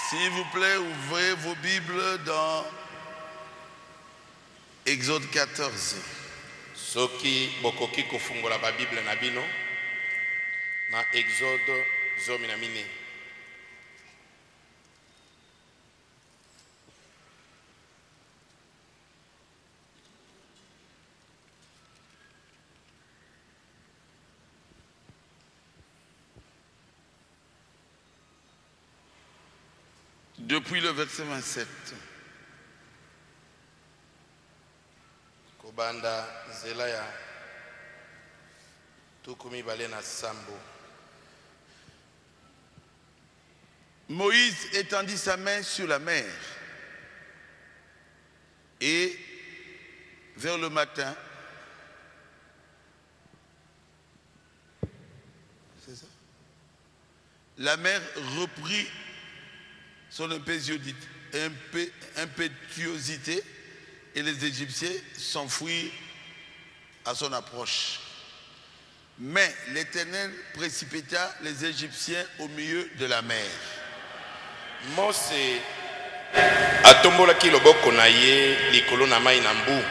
S'il vous plaît, ouvrez vos Bibles dans Exode 14. Soki bokoki kofungola ba Bible na bino na Exode 14. Depuis le verset 27. Kobanda zelaya tukumi balena sambo. Moïse étendit sa main sur la mer et vers le matin, c'est ça, la mer reprit son impétuosité et les Égyptiens s'enfuirent à son approche. Mais l'Éternel précipita les Égyptiens au milieu de la mer. Mose atombolaki loboko na ye likolo na mai na mbu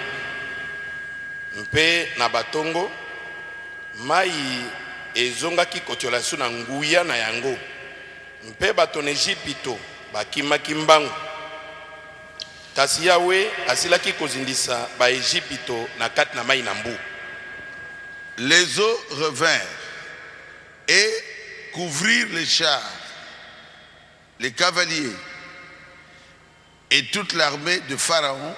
mpe na batongo mai ezongaki kotiola su na nguya na yango mpe bato na Ejipito bakimaki mbangu kasi Yawe asilaki kozindisa ba Ejipito na kati na mai na mbu. Les eaux revinrent et couvrirent les chars, les cavaliers et toute l'armée de Pharaon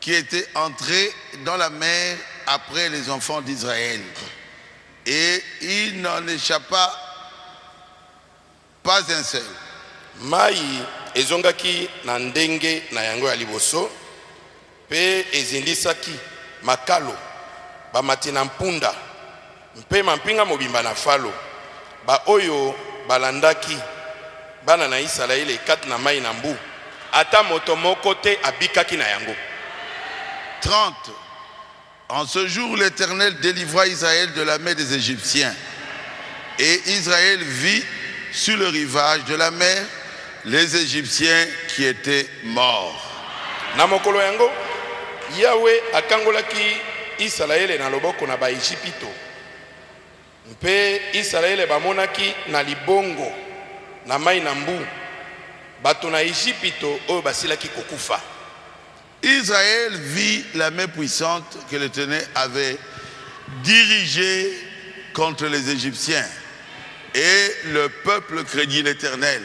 qui était entrée dans la mer après les enfants d'Israël. Et il n'en échappa pas un seul. Mai ezongaki na ndenge na yango ya liboso pe ezindisaki makalo bamati na mpunda mpe mampinga mobimba na falo ba oyo balandaki bana na Isalaele kati na mai na mbu ata moto moko te abikaki na yango. 30. En ce jour, l'Éternel délivra Israël de la main des Égyptiens. Et Israël vit sur le rivage de la mer les Égyptiens qui étaient morts. Na mokolo yango Yawe akangolaki Israël na loboko na ba Ejipito mpe Israël bamonaki na libongo na mai na mbu bato na Ejipito oyo basilaki kokufa. Israël vit la main puissante que l'Éternel avait dirigée contre les Égyptiens. Et le peuple craignit l'Éternel.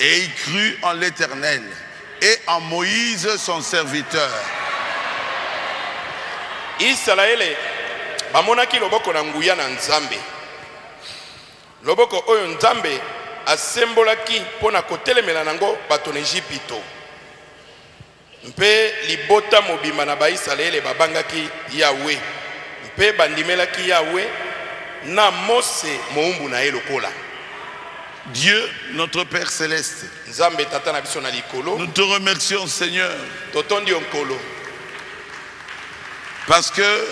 Et il crut en l'Éternel et en Moïse son serviteur. Israël bamonaki loboko na nguya na Nzambe. Loboko oyo Nzambe asembolaki pona kotelemela nango bato na Ejipito. Mpe libota mobimba na ba Israël babangaki Yawe. Mpe bandimelaki Yawe na Mose moumbu na ye lokola. Dieu, notre Père Céleste, Nzambe tata na biso na likolo, nous te remercions, Seigneur, totondi onkolo, parce que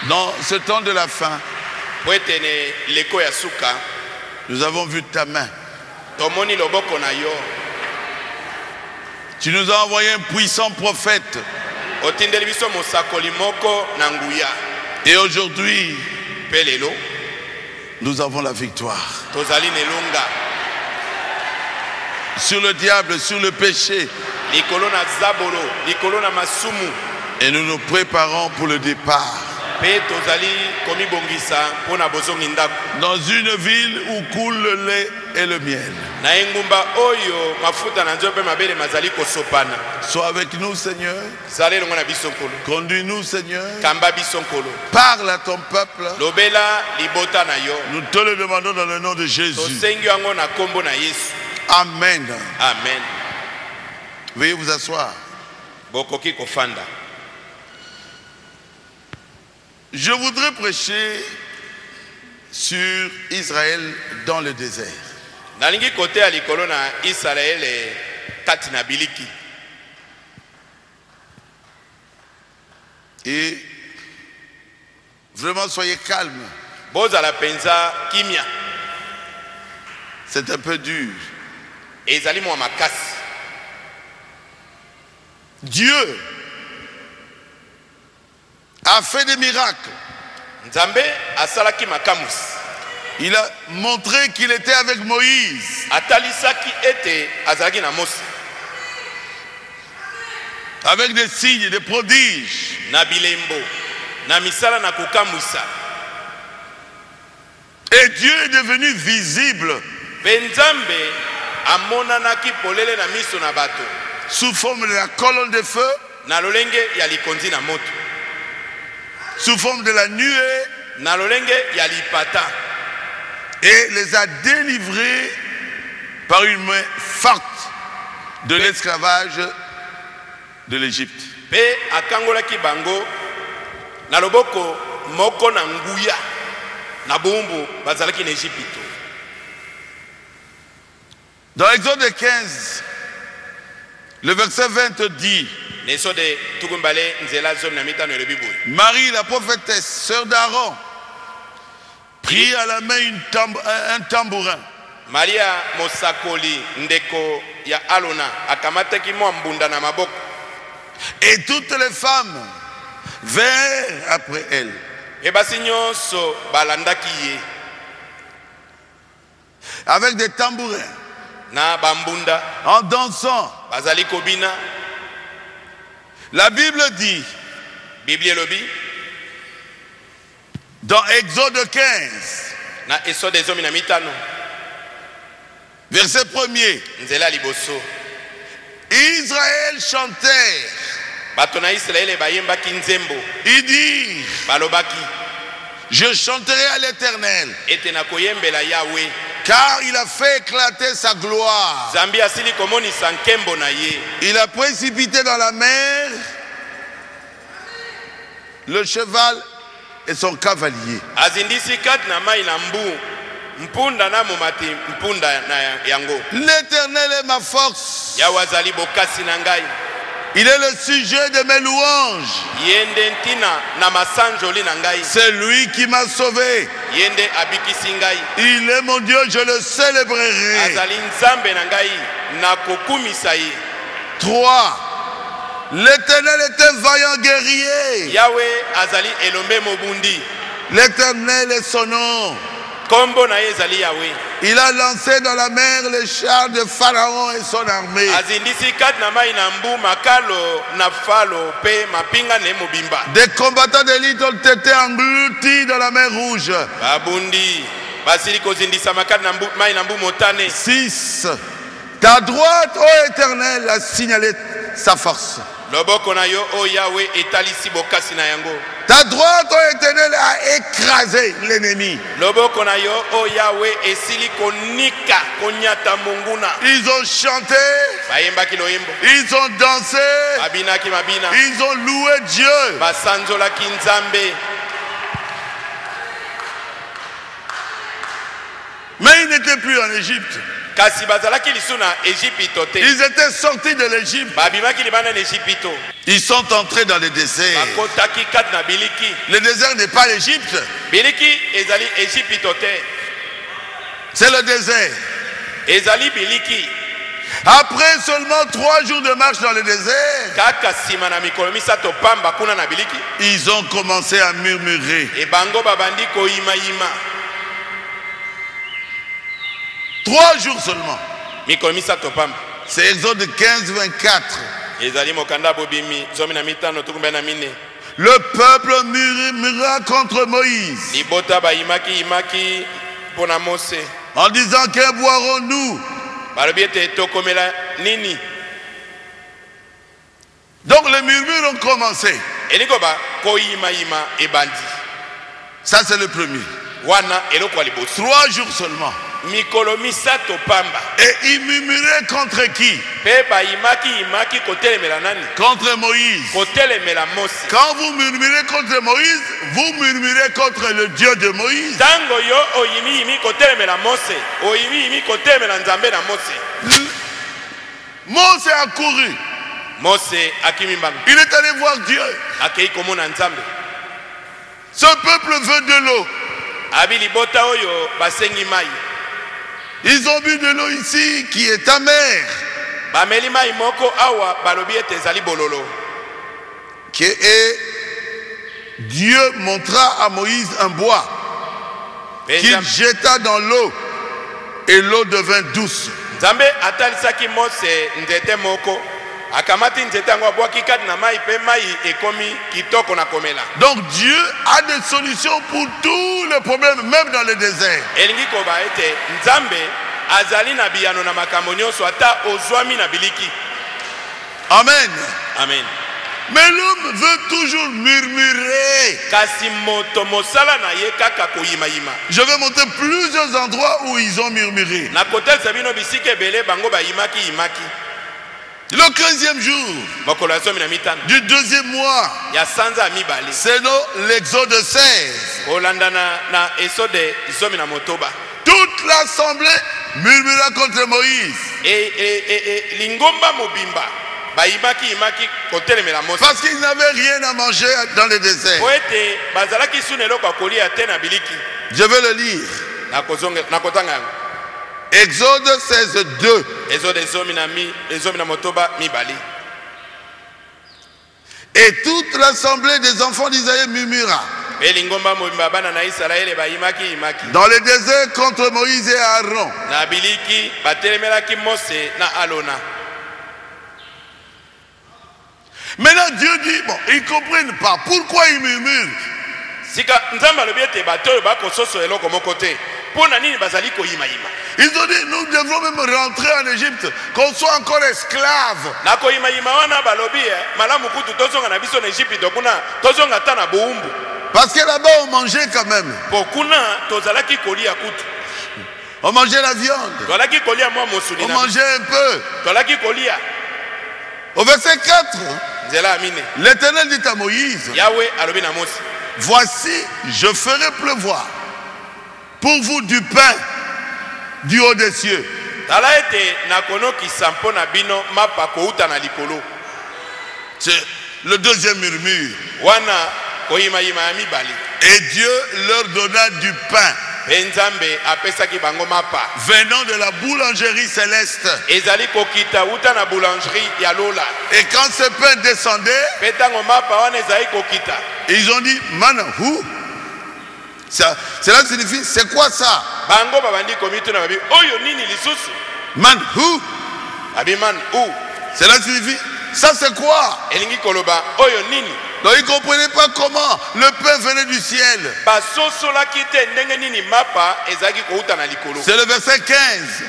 dans ce temps de la fin, poetene leko ya suka, nous avons vu ta main. tomoni loboko na yo. Tu nous as envoyé un puissant prophète. Otindeli biso mosakoli moko na nguya. Et aujourd'hui, pelelo, nous avons la victoire tozali nelonga sur le diable, sur le péché. likolo na zabolo, likolo na masumu. Et nous nous préparons pour le départ. Pe tozali komibongisa pona bozongi ndako. Dans une ville où coule le lait et le miel. Na engumba oyo mafuta na nzobe mabele mazali kosopana. Sois avec nous, Seigneur. Zale longa na biso nkolo. Conduis-nous, Seigneur. Kamba biso nkolo. Parle à ton peuple. Lobela libota na yo. Nous te le demandons dans le nom de Jésus. Tosengi yango na kombo na Yesu. Amen. Amen. Veuillez vous asseoir. Bokoki kofanda. Je voudrais prêcher sur Israël dans le désert. Nalingi kote ya likolo na Israël kati na biliki. Et vraiment soyez calme. Bozala penza kimia. C'est un peu dur. ezali mwa makasi. Dieu a fait des miracles. Nzambe asalaki makamusi. Il a montré qu'il était avec Moïse. Atalisaki ete azalaki na Mose. Avec des signes, des prodiges. Na bilembo, na misala na kokamwisa. Et Dieu est devenu visible. Pe Nzambe amonanaki polele na miso na bato. Sous forme de la colonne de feu. Na lolenge ya likonzi na moto. Sous forme de la nuée. Na lolenge ya lipata. Et les a délivrés par une main forte de l'esclavage de l'Égypte. Pe akangolaki bango na loboko moko na nguya na bumbu bazalaki na Égypte. Dans Exode 15, le verset 20 dit: Marie, la prophétesse, sœur d'Aaron, prit à la main un tambourin. Maria mosakoli ndeko ya Alona akamataki mwa mbunda na maboko. Et toutes les femmes vinrent après elle. Et basi nyonso balandaki ye avec des tambourins, na bambunda, en dansant. Bazali kobina. La Bible dit, Bible lobi, dans Exode 15, na Exode zomi na mitano, verset 1er, nzela liboso, Israël chantait. bato na Israël bayembaki nzembo. Il dit, balobaki, je chanterai à l'Éternel, ete na koyembela Yahweh, car il a fait éclater sa gloire. Zambi asili komonisa nkembo na ye. Il a précipité dans la mer le cheval et son cavalier. Azindisi kat na mai na mbu, mpunda na momati mpunda na yango. L'Éternel est ma force. Yahweh azali bokasi na ngai. Il est le sujet de mes louanges. Yende ntina na masanjoli na ngai. C'est lui qui m'a sauvé. Yende abikisi ngai. Il est mon Dieu, je le célébrerai. Azali nzambe na ngai na kokumisa ye. 3. L'Éternel était vaillant guerrier. Yahweh azali elombe mobundi. L'Éternel est son nom. Kombo na ye ezali Yahweh. Il a lancé dans la mer les chars de Pharaon et son armée. Azindisi kat na mai na mbu makalo na falo pe mapinga ne mobimba. Des combattants d'élite ont été engloutis dans la mer Rouge. Babundi basili kozindisa makat na mbu mai na mbu motane. 6. Ta droite, ô Éternel, a signalé sa force. Loboko na yo o Yahweh etalisi bokasi na yango. Ta droite, ô Éternel, a écrasé l'ennemi. Loboko na yo o Yahweh esili konika konyata munguna. Ils ont chanté. Bayembaki loyembo. Ils ont dansé. Babinaki mabina. Ils ont loué Dieu. Basanzolaki nzambe. Mais ils n'étaient plus en Égypte. Ils étaient sortis de l'Égypte. Ils sont entrés dans le désert. Le désert n'est pas l'Égypte. C'est le désert. Après seulement 3 jours de marche dans le désert, ils ont commencé à murmurer. 3 jours seulement. C'est Exode 15, 24. Le peuple murmura contre Moïse en disant: que boirons-nous? Donc les murmures ont commencé. Ça c'est le premier. 3 jours seulement. Et ils murmuraient contre qui? Contre Moïse. Quand vous murmurez contre Moïse, vous murmurez contre le Dieu de Moïse. Mose a couru. Il est allé voir Dieu. Ce peuple veut de l'eau. Ils ont bu de l'eau ici qui est amère. Et Dieu montra à Moïse un bois qu'il jeta dans l'eau et l'eau devint douce. Donc Dieu a des solutions pour tous les problèmes, même dans le désert. Amen. Amen. Mais l'homme veut toujours murmurer. Je vais montrer plusieurs endroits où ils ont murmuré. Le 15e jour du 2e mois, selon l'Exode 16, toute l'assemblée murmura contre Moïse. Parce qu'ils n'avaient rien à manger dans le désert. Je vais le lire. Exode 16, 2. Et toute l'assemblée des enfants d'Israël murmura dans le désert contre Moïse et Aaron. Maintenant Dieu dit, bon, ils ne comprennent pas. Pourquoi ils murmurent? Ils ont dit, nous devons même rentrer en Égypte, qu'on soit encore esclaves. Parce que là-bas on mangeait quand même. On mangeait la viande. On mangeait un peu. Au verset 4, l'Éternel dit à Moïse, voici, je ferai pleuvoir pour vous du pain du haut des cieux. C'est le deuxième murmure. Et Dieu leur donna du pain venant de la boulangerie céleste. Et quand ce pain descendait, ils ont dit, man, who? Cela signifie, c'est quoi ça? Man, who? Cela signifie, ça c'est quoi? Donc ils ne comprenaient pas comment le pain venait du ciel. C'est le verset 15.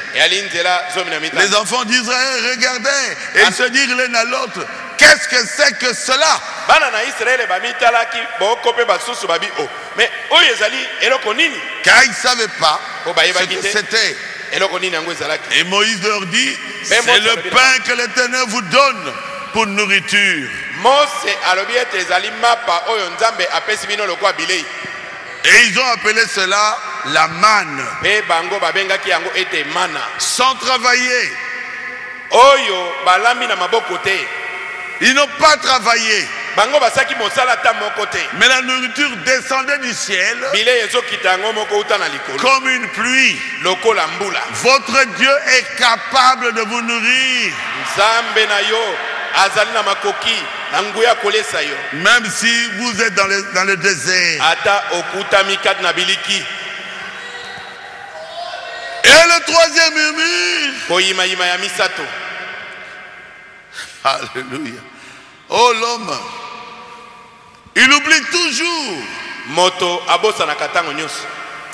Les enfants d'Israël regardaient et ils se dirent l'un à l'autre, qu'est-ce que c'est que cela? Car ils ne savaient pas ce que c'était. Et Moïse leur dit, c'est le pain que l'Éternel vous donne pour nourriture. Et ils ont appelé cela la manne. Sans travailler. Ils n'ont pas travaillé. Mais la nourriture descendait du ciel comme une pluie. Votre Dieu est capable de vous nourrir. Même si vous êtes dans le désert. Et le troisième murmure. Alléluia. Oh l'homme, il oublie toujours.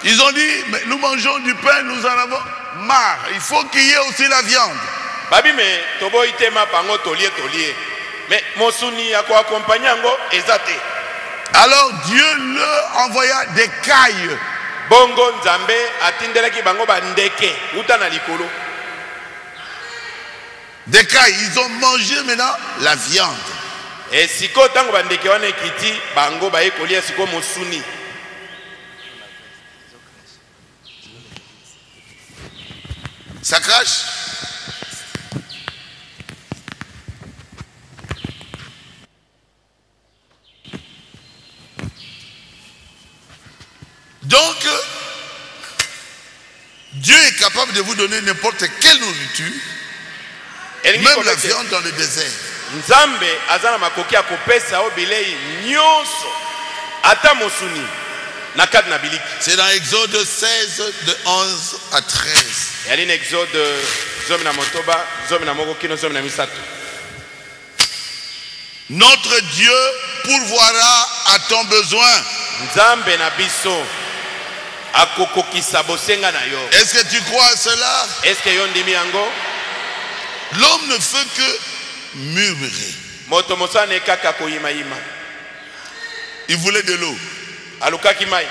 Ils ont dit, mais nous mangeons du pain, nous en avons marre. Il faut qu'il y ait aussi la viande. Alors Dieu leur envoya des cailles. Des cailles, ils ont mangé maintenant la viande. Ça crache. Donc, Dieu est capable capable de vous donner n'importe quelle nourriture, même la viande dans le désert. Nzambe azana makoki akopesa o bilei nyonso ata mosuni na kati na biliki. C'est dans Exode 16 de 11 à 13. Yali na Exode zomi na motoba zomi na moko kino zomi na misato. Notre Dieu pourvoira à ton besoin. Nzambe na biso akokokisa bosenga na yo. Est-ce que tu crois à cela? Est-ce que yo ndimi yango? L'homme ne fait que murmurer. Moto mosane kaka koyima yima. Il voulait de l'eau. Alukaki mai.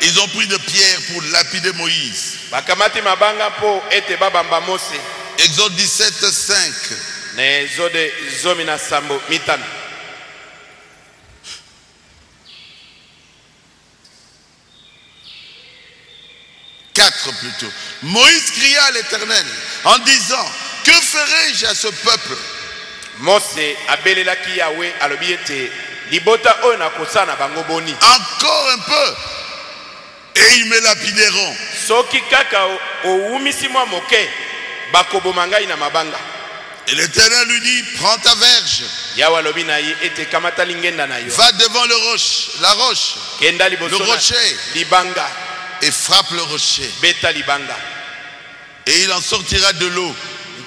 Ils ont pris de pierres pour lapider Moïse. Bakamati mabanga po ete babamba Mose. Exode 17, 5. Na Exode zomi na sambo mitano. Plutôt. Moïse cria à l'Éternel en disant: que ferai-je à ce peuple? Mose abelelaki Yahweh alobi ete libota oyo nakosana bango boni. Encore un peu et ils me lapideront. Soki kaka owumisi mwa moke bakoboma ngai na mabanga. Et l'Éternel lui dit: prends ta verge. Yahweh alobi na ye ete kamata lingenda na yo. Va devant le roche, la roche, kenda liboso le rocher, libanga, et frappe le rocher. Beta libanga. Et il en sortira de l'eau.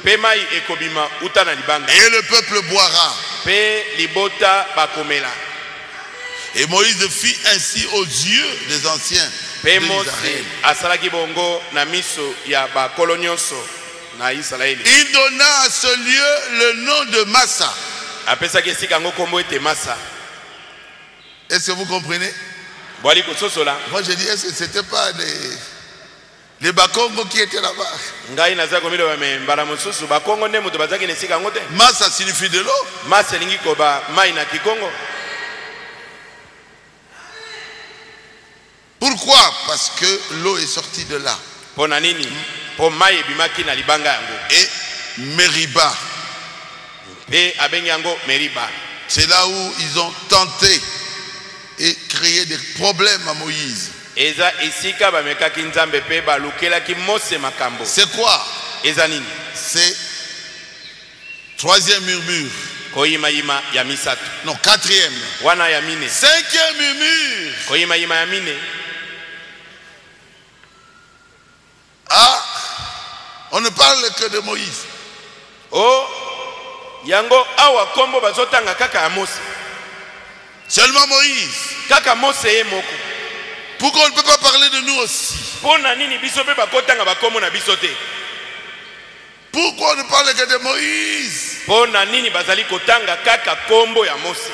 Pemai ekobima uta na libanga. Et le peuple boira. Pe libota bakomela. Et Moïse fit ainsi aux yeux des anciens Pe de Mose Israël. asalaki bongo na miso ya bakolo nyonso na Israeli. Il donna à ce lieu le nom de Massa. Apesaki esika ngo kombo ete Massa. Est-ce que vous comprenez? Moi je dis, est-ce que ce n'était pas les Bakongo qui étaient là-bas? Massa signifie de l'eau. Pourquoi? Parce que l'eau est sortie de là. Et Meriba. C'est là où ils ont tenté et créer des problèmes à Moïse. C'est quoi? C'est troisième murmure. Non, quatrième. Cinquième murmure. Ah, on ne parle que de Moïse. Oh, yango awa kombo bazotanga kaka ya Mose. Seulement Moïse. Kaka Mose ye moko. Pourquoi on ne peut pas parler de nous aussi? Pona nini biso pe bakotanga bakomo na biso te? Pourquoi on ne parle que de Moïse? Pona nini bazali kotanga kaka kombo ya Mose?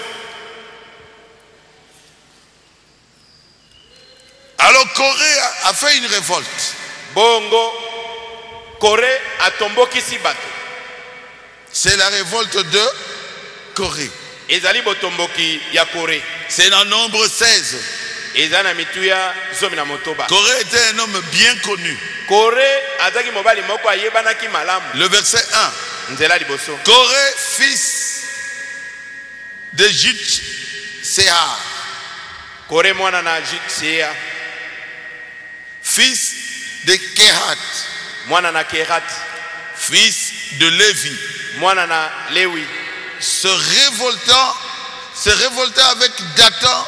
Alors Corée a fait une révolte. Bongo Corée a tombokisi bato. C'est la révolte de Corée. Ezali botomboki ya Corée. C'est dans Nombre 16. Ezana mituya zomi na motoba. Corée était un homme bien connu. Corée azaki mobali moko ayebanaki malamu. Le verset 1. Nzela liboso. Corée, fils de Jitséar. Corée mwana na Jitséar. Fils de Kehat. Mwana na Kehat. Fils de Lévi. Mwana na Lewi. Se révolta avec Dathan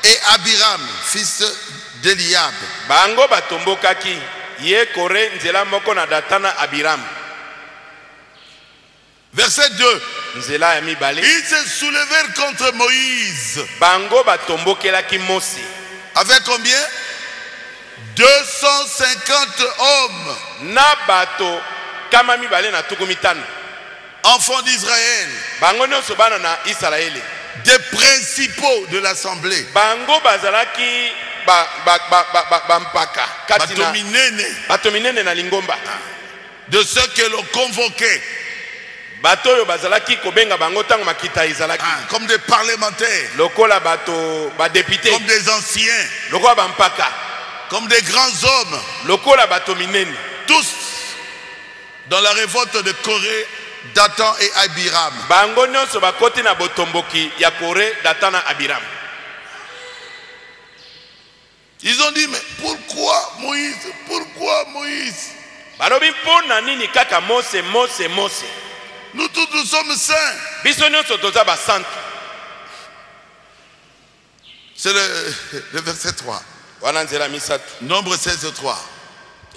et Abiram, fils d'Eliab. Bango batombokaki ye Corée nzela moko na Datana Abiram. Verset 2. Nzela ya mibale. Ils se soulevèrent contre Moïse. Bango batombokelaki Mose. Avec combien? 250 hommes. Na bato kama mibale na tuku mitano. Enfants d'Israël. Bango nyonso bana na Israeli. Des principaux de l'assemblée. Bango bazalaki bampaka. Batominene na lingomba. De ceux que l'on convoquait. Batoyo bazalaki kobenga bango tango makita izalaki. Comme des parlementaires. Lokola bato ba député. Comme des anciens. Lokola bampaka. Comme des grands hommes. Lokola batominene. Tous dans la révolte de Corée, Dathan et Abiram. Bango nyonso bakoti na botomboki ya Corée, Dathan na Abiram. Ils ont dit, mais pourquoi Moïse? Pourquoi Moïse? balobi mpona nini kaka Mose. Nous tous nous sommes saints. Biso nyonso toza basantu. C'est le verset 3. Wana nzela misatu. Nombre 16, 3.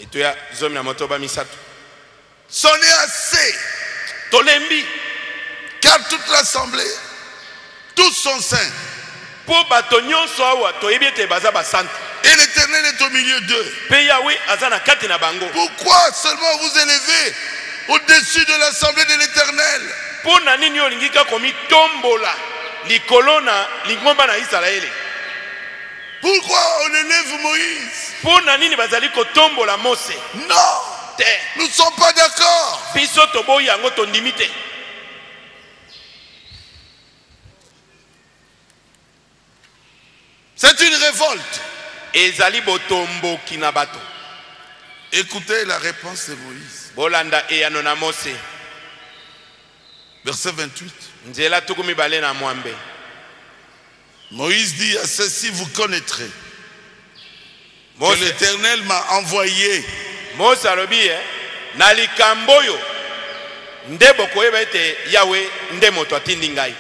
Etoya zomi na motoba misatu. C'en est assez. Tolembi. Car toute l'assemblée, tous sont saints. Po bato nyonso awa toyebi ete baza basantu. Et l'Éternel est au milieu d'eux. Pe Yahweh aza na kati na bango. Pourquoi seulement vous élevez au-dessus de l'assemblée de l'Éternel? Po na nini olingi ka komi tombola likolo na lingomba na Israeli? Pourquoi on élève Moïse? Po na nini bazali ko tombola Mose? Non, nous ne sommes pas d'accord. Biso toboyi yango tondimi te. C'est une révolte. Ezali botombo kinabato. Écoutez la réponse de Moïse. Bolanda eyano na Mose. Verset 28. Nzela tukumi bale na mwambe. Moïse dit à ceci, vous connaîtrez que l'Éternel m'a envoyé. Mose alobi na likamboyo ndebo koyeba ete Yahweh nde moto atindi ngai.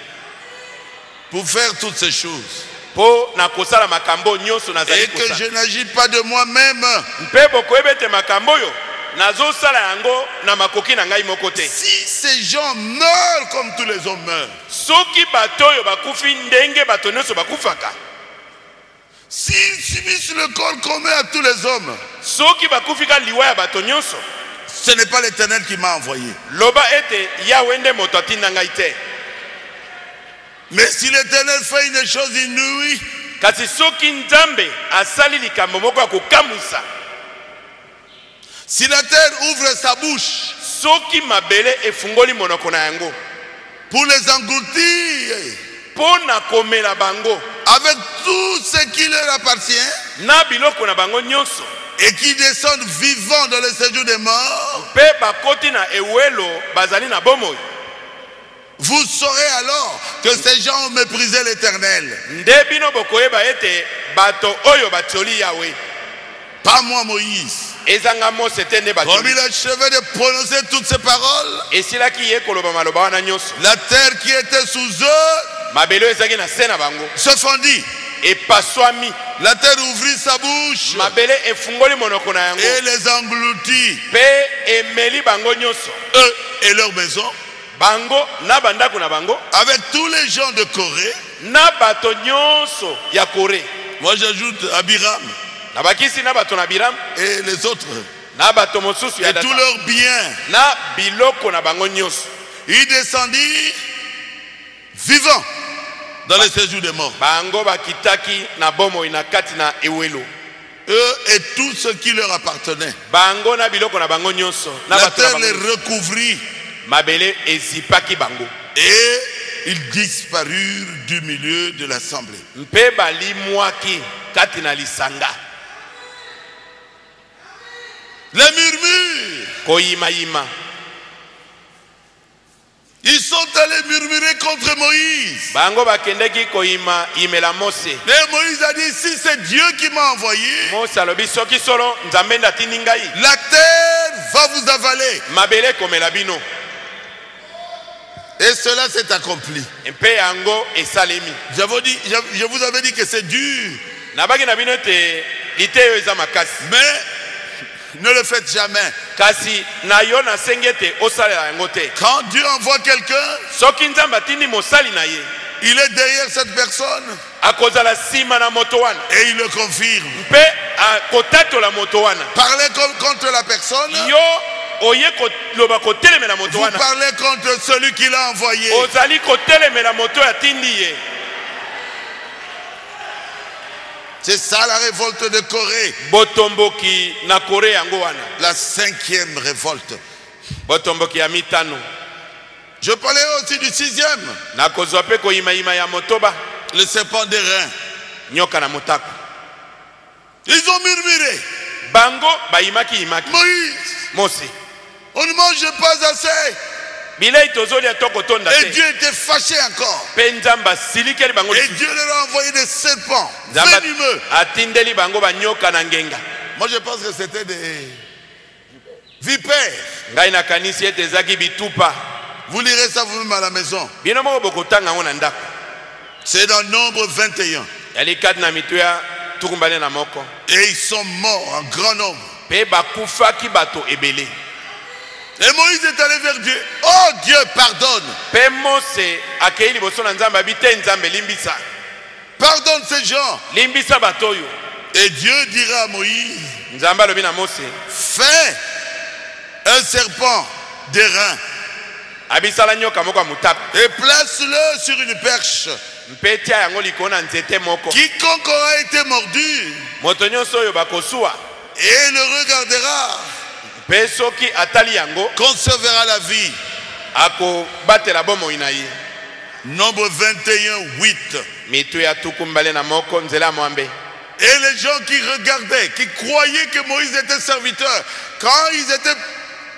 Pour faire toutes ces choses. Po na kosala makambo nyonso nazali et que je n'agis pas de moi-même. Mpebo koyeba ete makamboyo nazo sala yango na makoki na ngai moko te. Si ces gens meurent comme tous les hommes meurent. Soki batoyo bakufi ndenge bato nyonso bakufaka. S'ils subissent le col commun à tous les hommes. Soki bakufi ka liwa ya bato nyonso. Ce n'est pas l'Éternel qui m'a envoyé. Loba ete Yahweh nde moto atinda ngai te. Mais si l'Éternel fait une chose inouïe, kasi soki Nzambe asali likambo moko ya kokamwisa, si la terre ouvre sa bouche, soki mabele efungoli monoko na yango pour les engloutir, pona komela bango avec tout ce qui leur appartient, na biloko na bango nyonso, et qui descendent vivants dans le séjour des morts, pe bakoti na ewelo bazali na bomoi, vous saurez alors que ces gens ont méprisé l'Éternel. Ndebino bokoyeba ete bato oyo batioli Yahweh. Pas moi Moïse. Ezanga Mose tende Comme batioli. il achevait de prononcer toutes ces paroles, Esilaki ye koloba maloba wana nyonso. la terre qui était sous eux Mabelo ezaki na se na bango. se fondit. Epaswami. La terre ouvrit sa bouche Mabele efungoli monoko na yango. et les engloutit. Pe emeli bango nyonso. Eux et leurs maisons, Bango na bandako na bango. avec tous les gens de Corée. Na bato nyonso ya Kore. Moi j'ajoute Abiram Na bakisi na bato na Biram. et les autres. Na bato mosusu ya Et tous Data. leurs biens. Na biloko na bango nyonso. Ils descendirent vivants dans le séjour des morts. Bango bakitaki na bomo ina kati na ewelo. Eux et tout ce qui leur appartenait. Bango na biloko na bango nyonso. Na La bato na terre les bango. recouvrit Mabele ezipaki bango. et ils disparurent du milieu de l'assemblée. Mpe balimwaki kati na lisanga. Les murmures, Koyima yima. ils sont allés murmurer contre Moïse. Bango bakendeki koyima imela Mose. Et Moïse a dit, si c'est Dieu qui m'a envoyé, Mose alobi soki solo Nzambe ndatindi ngai. la terre va vous avaler. Mabele komela bino. Et cela s'est accompli. Mpe yango esalemi. Je vous avais dit que c'est dur. Nabaki na bino te liteyo eza makasi. Mais ne le faites jamais. Kasi na yo na sengete osalela yango te. Quand Dieu envoie quelqu'un, Soki Nzambe atindi mosali na ye, il est derrière cette personne akozala sima na moto wana. et il le confirme. Mpe akotatola moto wana. Parlez contre la personne, Yo oye koloba kotelemela moto vous wana. parlez contre celui qui l'a envoyé. Ozali kotelemela moto atindi ye. C'est ça la révolte de Corée. Botomboki na Kore yango wana. La 5e révolte. Botomboki ya mitano. Je parlais aussi du 6e. Na kozwa pe koyima yima ya motoba. Le serpent d'airain. Nyoka na motako. Ils ont murmuré. Bango bayimaki yimaki. Moïse, Mose. on ne mange pas assez. Bilei tozoli atoko tonda Et te. Dieu était fâché encore. Pe Nzamba silikeli bango. Et Dieu leur a envoyé des serpents Nzamba venimeux. atindeli bango banyoka na ngenga. Moi je pense que c'était des vipère. ngai nakanisi ete ezaki bitupa. Vous lirez ça vous-même à la maison. bino moko bokotanga ngo na ndako. C'est dans Nombre 21. yali kati na mitu ya tukumbale na moko. Et ils sont morts en grand nombre. Pe bakufaki bato ebele. Et Moïse est allé vers Dieu. Oh Dieu, pardonne. Pe Mose akei liboso na Nzambe abite Nzambe limbisa. Pardonne ces gens. Limbisa batoyo. Et Dieu dira à Moïse, Nzambe alobi na Mose, fais un serpent d'airain abisala nyoka moko mutap. et place-le sur une perche. Mpetia yango likolo na nzete moko. Quiconque aura été mordu Moto nyonso oyo bakosuwa. et le regardera Pe soki atali yango conservera la vie. ako batela bomoi na ye. Nombre 21, 8. Mitu ya tukumbale na moko nzela mwambe. Et les gens qui regardaient, qui croyaient que Moïse était serviteur, quand ils étaient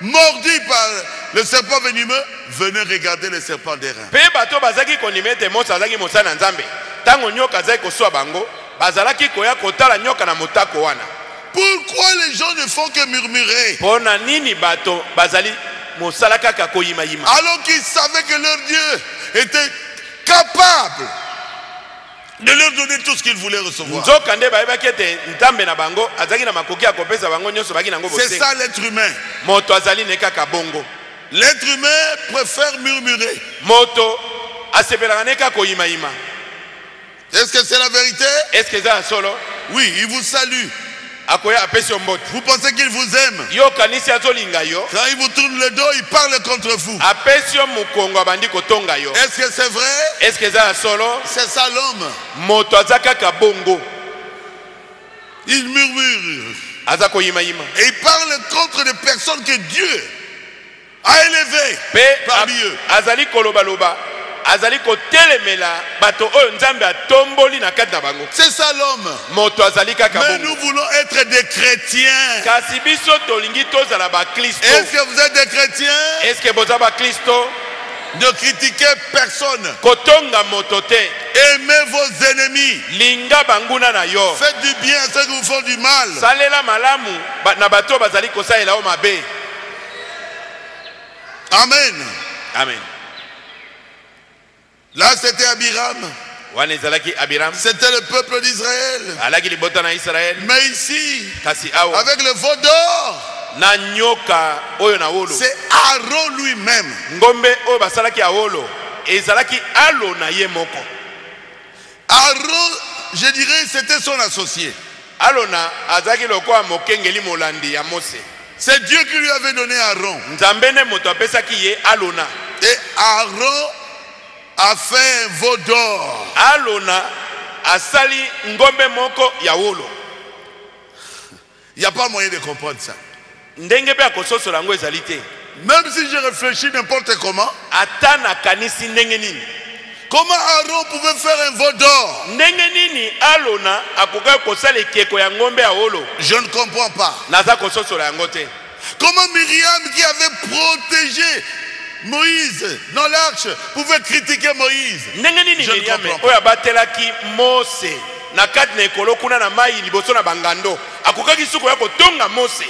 mordus par le serpent venimeux, venaient regarder le serpent d'airain. Pe bato bazaki konimete Mose azaki mosala na Nzambe. Tango nyoka azaki kosuwa bango, bazalaki koya kotala nyoka na motako wana. Pourquoi les gens ne font que murmurer Pona nini bato bazali mosala kaka koyima yima. alors qu'ils savaient que leur Dieu était capable de leur donner tout ce qu'ils voulaient recevoir? Nzoka nde bayebaki ete Nzambe na bango azaki na makoki ya kopesa bango nyonso baki nango C'est bosenga. ça l'être humain. Moto azali ne kaka bongo. L'être humain préfère murmurer. Moto asepelaka ne kaka koyima yima. Est-ce que c'est la vérité? Est-ce que eza solo? Oui, il vous salue. Akoya apesi yo mbote. Vous pensez qu'il vous aime? Yo kanisi azolinga yo. Quand il vous tourne le dos, il parle contre vous. Apesi yo mukongo abandi kotonga yo. Est-ce que c'est vrai? Est-ce que eza solo? C'est ça l'homme. Moto aza kaka bongo. Il murmure. Aza koyima yima. Et il parle contre des personnes que Dieu a élevées Pe parmi eux. azali koloba loba. Azali kotelemela bato oyo Nzambe atomboli na kati na bango. C'est ça l'homme. Moto azali kaka Mais bongo. nous voulons être des chrétiens. Kasi biso tolingi tozala ba Kristo. Est-ce que vous êtes des chrétiens? Est-ce que boza ba Kristo? Ne critiquez personne. Kotonga moto te. Aimez vos ennemis. Linga banguna na yo. Faites du bien à ceux qui vous font du mal. Salela malamu na bato bazali kosalela o mabe. Amen. Amen. Là, c'était Abiram. Wana ezalaki Abiram. C'était le peuple d'Israël. Alaki libota na Israel. Mais ici, Kasi awa avec le veau d'or, na nyoka oyo na wolo. c'est Aaron lui-même. Ngombe oyo basalaki ya wolo. Ezalaki alo na ye moko. Aaron, je dirais, c'était son associé. Alona azaki lokola mokengeli molandi ya Mose. C'est Dieu qui lui avait donné Aaron. Nzambe ne moto apesaki ye alona. Et Aaron a fait un veau d'or. Alona asali ngombe moko ya wolo. Il n'y a pas moyen de comprendre ça. Ndenge pe akososola ngo ezali te. Même si je réfléchis n'importe comment, Ata na kanisi ndenge nini. comment Aaron pouvait faire un veau d'or? Ndenge nini alona akoka kosala ekeko ya ngombe ya wolo. Je ne comprends pas. Naza kososola yango te. Comment Myriam, qui avait protégé Moïse dans l'arche, pouvait critiquer Moïse? Ndenge nini Je ne Miriam comprends pas. oyo abatelaki Mose na kati na ekolo kuna na mai liboso na bangando akokaki suko ya kotonga Mose.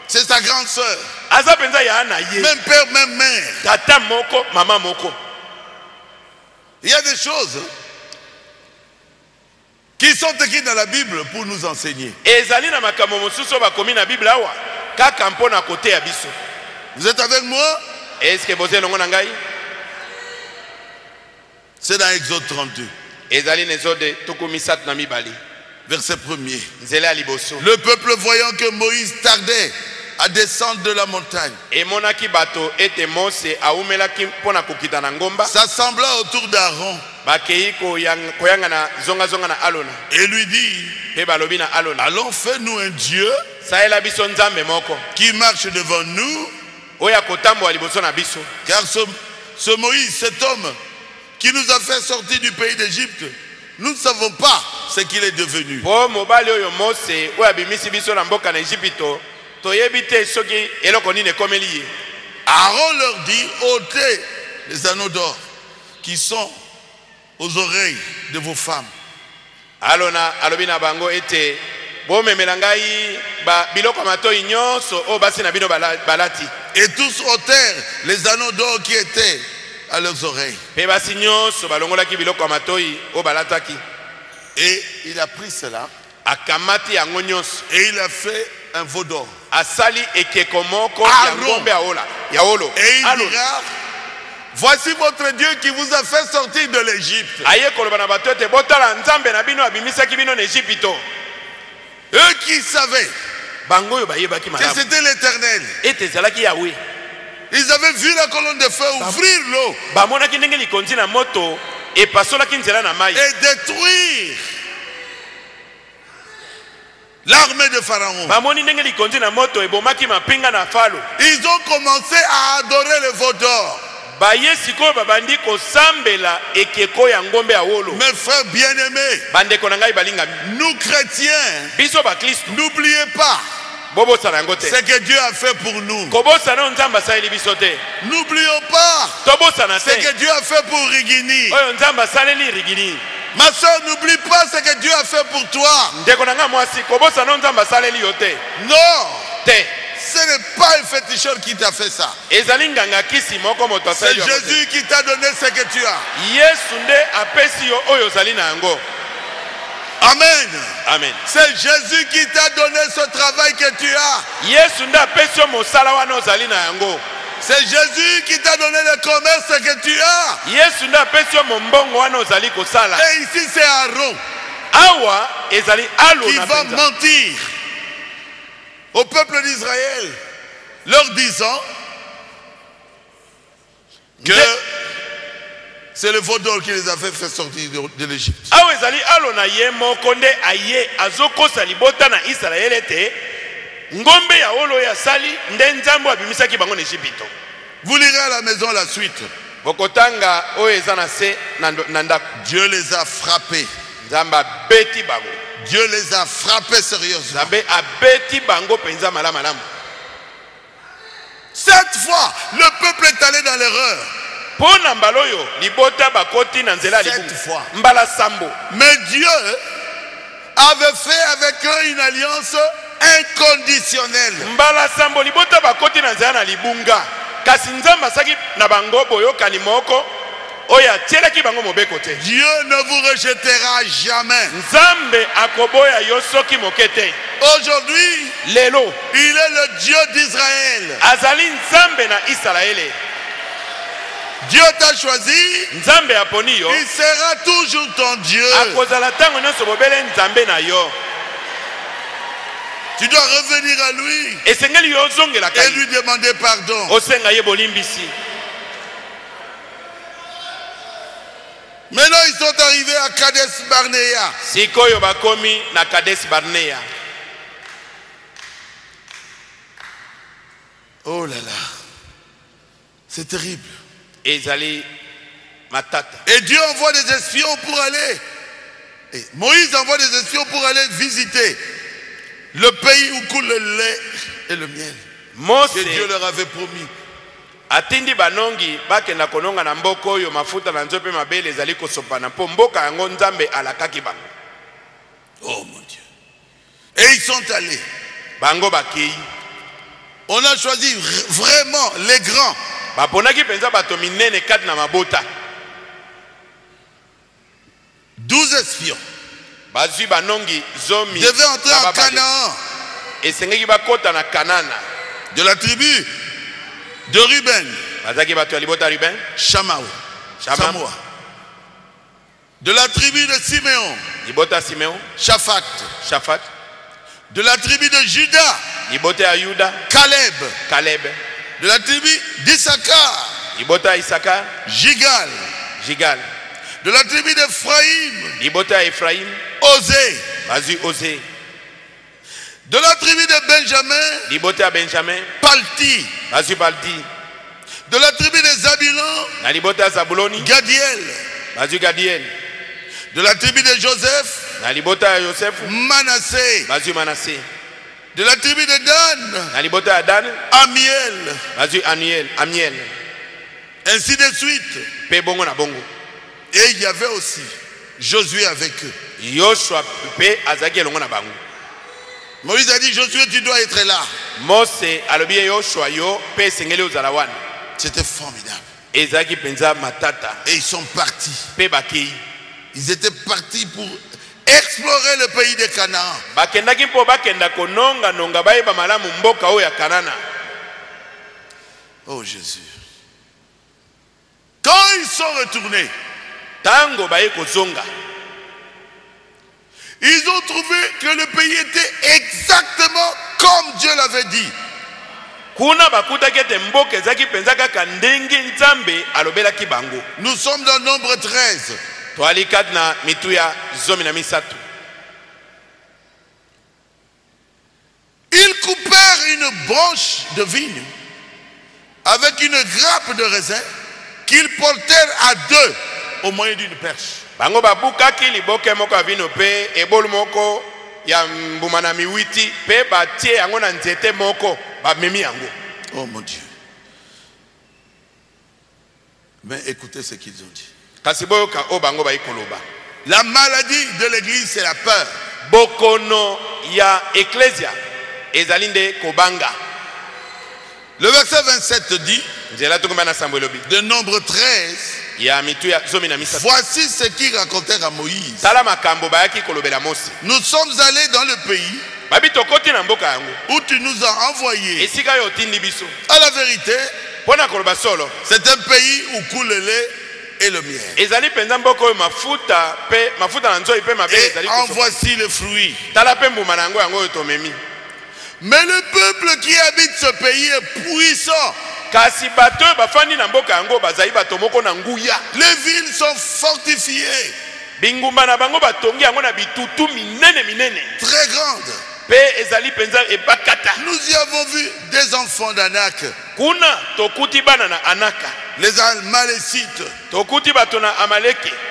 C'est sa grande sœur. Aza penza ya na ye. Même père, même mère. Tata moko, mama moko. Il y a des choses qui sont écrites dans la Bible pour nous enseigner. Ezali na makambo mosusu bakomi na Bible awa kaka mpona kote ya biso. Vous êtes avec moi? Est-ce que boze longo na ngai? C'est dans Exode 32, Ezali nezode tukumisatu na mibali. verset 1er. Nzela ya liboso. Le peuple, voyant que Moïse tardait à descendre de la montagne, Emonaki bato ete Mose aumelaki mpona kokita na ngomba. s'assembla autour d'Aaron Bakei koyanga na zonga zonga na alona. et lui dit, Pe balobi na alona. allons fais-nous un Dieu Saela biso nzambe moko. qui marche devant nous, Oya kotambo liboso na biso. car ce Moïse, cet homme qui nous a fait sortir du pays d'Égypte, nous ne savons pas ce qu'il est devenu. Po mobali oyo Mose oya bimisi biso na mboka na Egypto. Toyebi te soki eloko nini ekomeli ye. Aaron leur dit, ôtez les anneaux d'or qui sont aux oreilles de vos femmes. Alona alobi na bango ete bomemela ngai biloko ya matoi nyonso oyo basi na bino balati. Et tous ôtèrent les anneaux d'or qui étaient à leurs oreilles. Pe basi nyonso balongolaki biloko ya matoi oyo balataki. Et il a pris cela. Akamati yango nyonso. Et il a fait un veau d'or. Asali ekeko moko ya ngombe ya olo. Et il dira, voici votre Dieu qui vous a fait sortir de l'Égypte. Aye koloba na bato ete botala nzambe na bino abimisaki bino na Egypte. Eux qui savaient que c'était l'Éternel. Ils avaient vu la colonne de feu ouvrir l'eau et détruire l'armée de Pharaon. Ils ont commencé à adorer le veau d'or. Mes frères bien-aimés, nous chrétiens, n'oubliez pas ce que Dieu a fait pour nous. N'oublions pas ce que Dieu a fait pour Rigini. Ma soeur, n'oublie pas ce que Dieu a fait pour toi. Non. Ce n'est pas un féticheur qui t'a fait ça. C'est Jésus qui t'a donné ce que tu as. Amen. Amen. C'est Jésus qui t'a donné ce travail que tu as. C'est Jésus qui t'a donné le commerce que tu as. Et ici c'est Aaron qui va mentir au peuple d'Israël, leur disant que c'est le veau d'or qui les a fait sortir de l'Égypte. Vous lirez à la maison la suite. Dieu les a frappés. Dieu les a frappés sérieusement. Cette fois, le peuple est allé dans l'erreur. Cette fois. Mais Dieu avait fait avec eux une alliance inconditionnelle. Dieu ne vous rejettera jamais. Aujourd'hui, il est le Dieu d'Israël. Dieu t'a choisi. Il sera toujours ton Dieu. Tu dois revenir à lui et lui demander pardon. Maintenant, ils sont arrivés à Kadesh Barnea. Oh là là, c'est terrible. Et Dieu envoie des espions pour aller. Et Moïse envoie des espions pour aller visiter le pays où coule le lait et le miel. Que Dieu leur avait promis. Atindi banongi bakenda kononga na mboko oyo mafuta na nzope mabele ezali kosopana mpo mboka yango nzambe alakaki bango. Oh mon Dieu. Et ils sont allés. Bango bakei. On a choisi vraiment les grands. Baponaki penza bato minene kati na mabota. 12 espions. Bazwi banongi zomi. Devaient entrer en Canaan. Esengeki bakota na Kanana. De la tribu de Ruben, Shamawa. De la tribu de Siméon, Shaphat. De la tribu de Juda, Caleb. De la tribu d'Issachar, Jigal. De la tribu d'Ephraïm, Osée. De la tribu de Benjamin, Palti. De la tribu de Zabulon, Gadiel. De la tribu de Joseph, Manassé. De la tribu de Dan, Amiel. Ainsi de suite. Et il y avait aussi Josué avec eux. Moïse a dit, Josué, tu dois être là. Mose alobi Yoshua yo pe sengeli ozala wana. C'était formidable. Ezaki penza matata. Et ils sont partis. Pe baki. Ils étaient partis pour explorer le pays de Canaan. Bakendaki po bakenda kononga nonga bayeba malamu mboka oyo ya Kanana. Oh Jésus. Quand ils sont retournés, tango baye kozonga, ils ont trouvé que le pays était exactement comme Dieu l'avait dit. Kuna bakuta kete mboka ezaki penza kaka ndenge Nzambe alobelaki bango. Nous sommes dans Nombre 13. Toali kadna mituya zomi na misatu. Ils coupèrent une branche de vigne avec une grappe de raisin qu'ils portèrent à deux au moyen d'une perche. Bango babukaki liboke moko avino pe ebolu moko ya mbuma na miwiti pe batie yango na nzete moko bamemi yango. Oh mon Dieu. Mais écoutez ce qu'ils ont dit. Kasi boyoka o bango baikoloba. La maladie de l'église, c'est la peur. Bokono ya ecclesia ezalinde kobanga. Le verset 27 dit, de Nombre 13, voici ce qu'ils racontèrent à Moïse. Nous sommes allés dans le pays où tu nous as envoyés. À la vérité, c'est un pays où coule le lait et le miel. Et en voici le fruit. Mais le peuple qui habite ce pays est puissant. Les villes sont fortifiées, très grandes. Nous y avons vu des enfants d'Anak, les Amalécites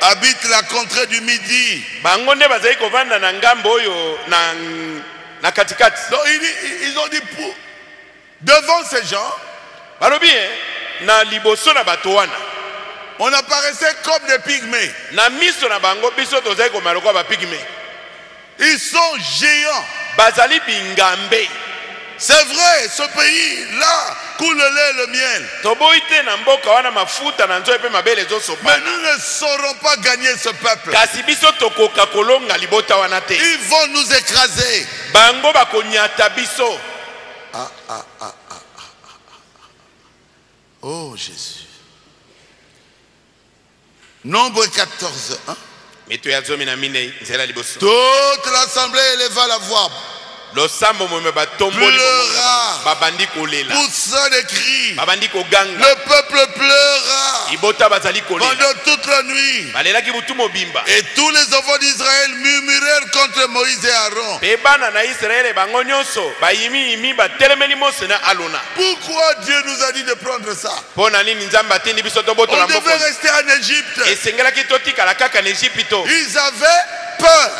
habitent la contrée du Midi. Donc ils ont dit, devant ces gens, on apparaissait comme des pygmées. Ils sont géants. C'est vrai, ce pays-là coule le lait et le miel. Mais nous ne saurons pas gagner ce peuple. Ils vont nous écraser. Oh Jésus. Nombre 14. Hein? Toute l'assemblée éleva la voix. Pleura, poussa des cris. Le peuple pleura pendant toute la nuit. Et tous les enfants d'Israël murmurèrent contre Moïse et Aaron. Pourquoi Dieu nous a dit de prendre ça? On devait rester en Égypte. Ils avaient peur.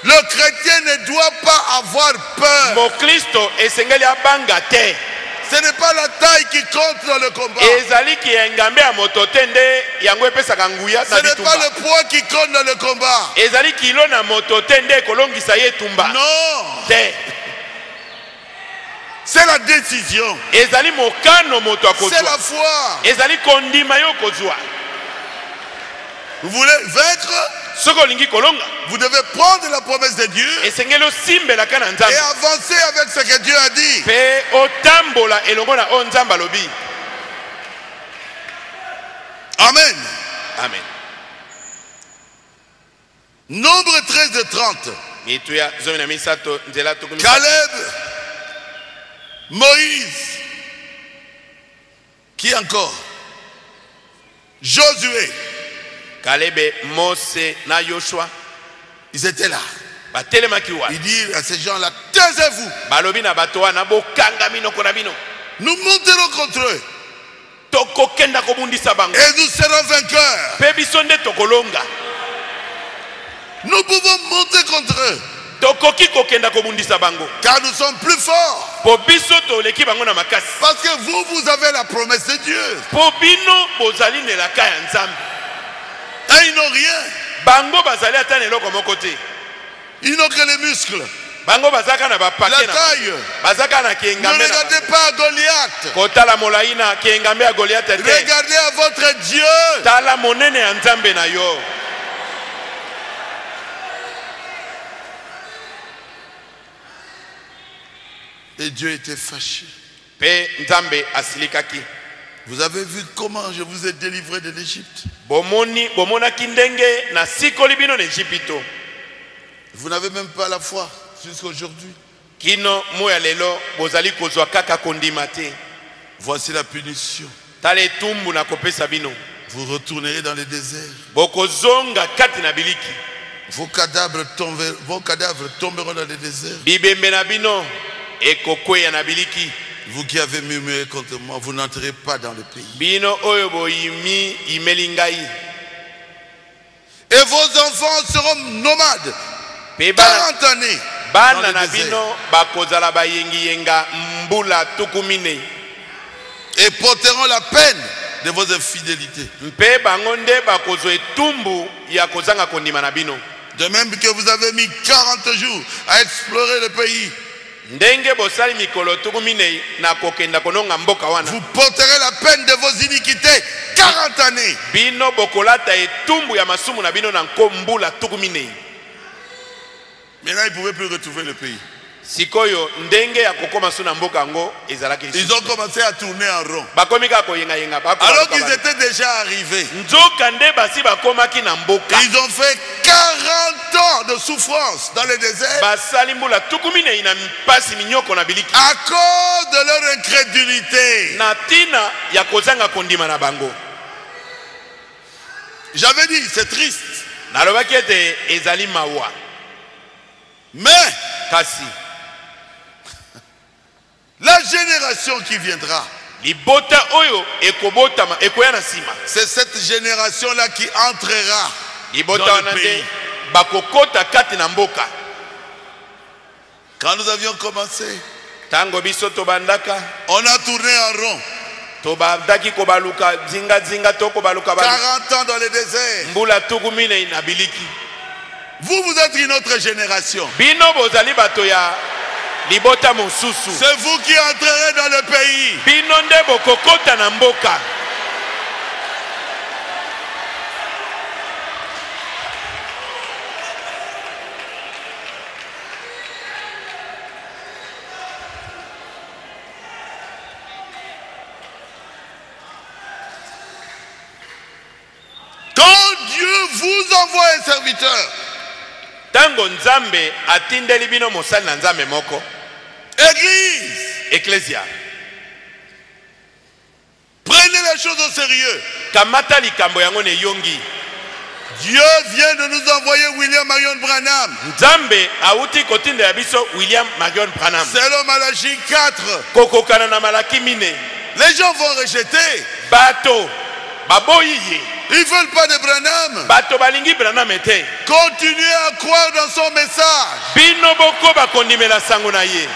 Le chrétien ne doit pas avoir peur. Ce n'est pas la taille qui compte dans le combat. Ce n'est pas le poids qui compte dans le combat. Non. C'est la décision. C'est la foi. Vous voulez vaincre? Vous devez prendre la promesse de Dieu et avancer avec ce que Dieu a dit. Amen. Amen. Nombre 13 de 30. Caleb, Moïse, qui encore? Josué. Caleb, Mose, na Yoshua. Ils étaient là. Il dit à ces gens-là, taisez-vous. Nous monterons contre eux. Et nous serons vainqueurs. Nous pouvons monter contre eux. Car nous sommes plus forts. Parce que vous avez la promesse de Dieu. Et ils n'ont rien. Ils n'ont que les muscles. Bango bazaka na La taille. bazaka na Ne kiengambe regardez pas Goliath. kotala molaina kiengambe ya Goliath te. Regardez à votre Dieu. Tala monene ya Nzambe na yo. Et Dieu était fâché. Pe Nzambe asilikaki. Vous avez vu comment je vous ai délivré de l'Égypte. Bomona kindenge na sikoli bino na Ejipito. Vous n'avez même pas la foi jusqu'à aujourd'hui. Kino moya lelo bozali kozwa kaka kondima te. Voici la punition. Tale tumbu na kopesa bino. Vous retournerez dans les déserts. Bokozonga kati na biliki. Vos cadavres tomberont dans les déserts. Bibembe na bino ekokweya na biliki. Vous qui avez murmuré contre moi, vous n'entrez pas dans le pays. Bino oyo boyimi imelingai. Et vos enfants seront nomades. 40 années. Bana na bino bakozala bayengi yenga mbula tukumine. Et porteront la peine de vos infidélités. Mpe bangonde bakozo etumbu ya kozanga kondima na bino. De même que vous avez mis 40 jours à explorer le pays. Ndenge bosali mikolo tukumine na kokenda kononga mboka wana. Vous porterez la peine de vos iniquités 40 années. Bino bokolata etumbu ya masumu na bino na nkombula tukumine. Maintenant, ils ne pouvaient plus retrouver le pays. Sikoyo ndenge ya kokoma suna mboka ngo ezalaki. Ils ont commencé à tourner en rond. Bakomika ko yenga yenga bako. Alors qu'ils étaient déjà arrivés. Nzoka nde basi bakomaki na mboka. Ils ont fait 40 ans de souffrance dans le désert. Basali mbula tukumine ina mpasi minyoko na biliki. À cause de leur incrédulité. Na tina ya kozanga kondima na bango. J'avais dit, c'est triste. Nalobaki ete ezali mawa. Mais kasi la génération qui viendra, libota oyo ekobotama ekoya na sima. C'est cette génération-là qui entrera libota dans le nande pays. bakokota kati na mboka. Quand nous avions commencé, Tango biso tobandaka, on a tourné en rond. tobandaki kobaluka zinga zinga to kobaluka 40 ans dans le désert. mbula tukumine na biliki. Vous êtes une autre génération. Bino bozali bato ya libota mosusu. C'est vous qui entrerez dans le pays. Bino nde bokokota na mboka. Quand Dieu vous envoie un serviteur, Tango Nzambe atindeli bino mosali na Nzambe moko. Église, Ecclesia. prenez les choses au sérieux. Kamata likambo yango ne yongi. Dieu vient de nous envoyer William Marion Branham. Nzambe auti kotinda ya biso William Marion Branham. Selon Malachie 4. Kokokana na Malaki mine. Les gens vont rejeter. Bato baboyiye. Ils ne veulent pas de Branham. Bato balingi Branham ete. Continuez à croire dans son message. Bino boko bakondimela sango na ye.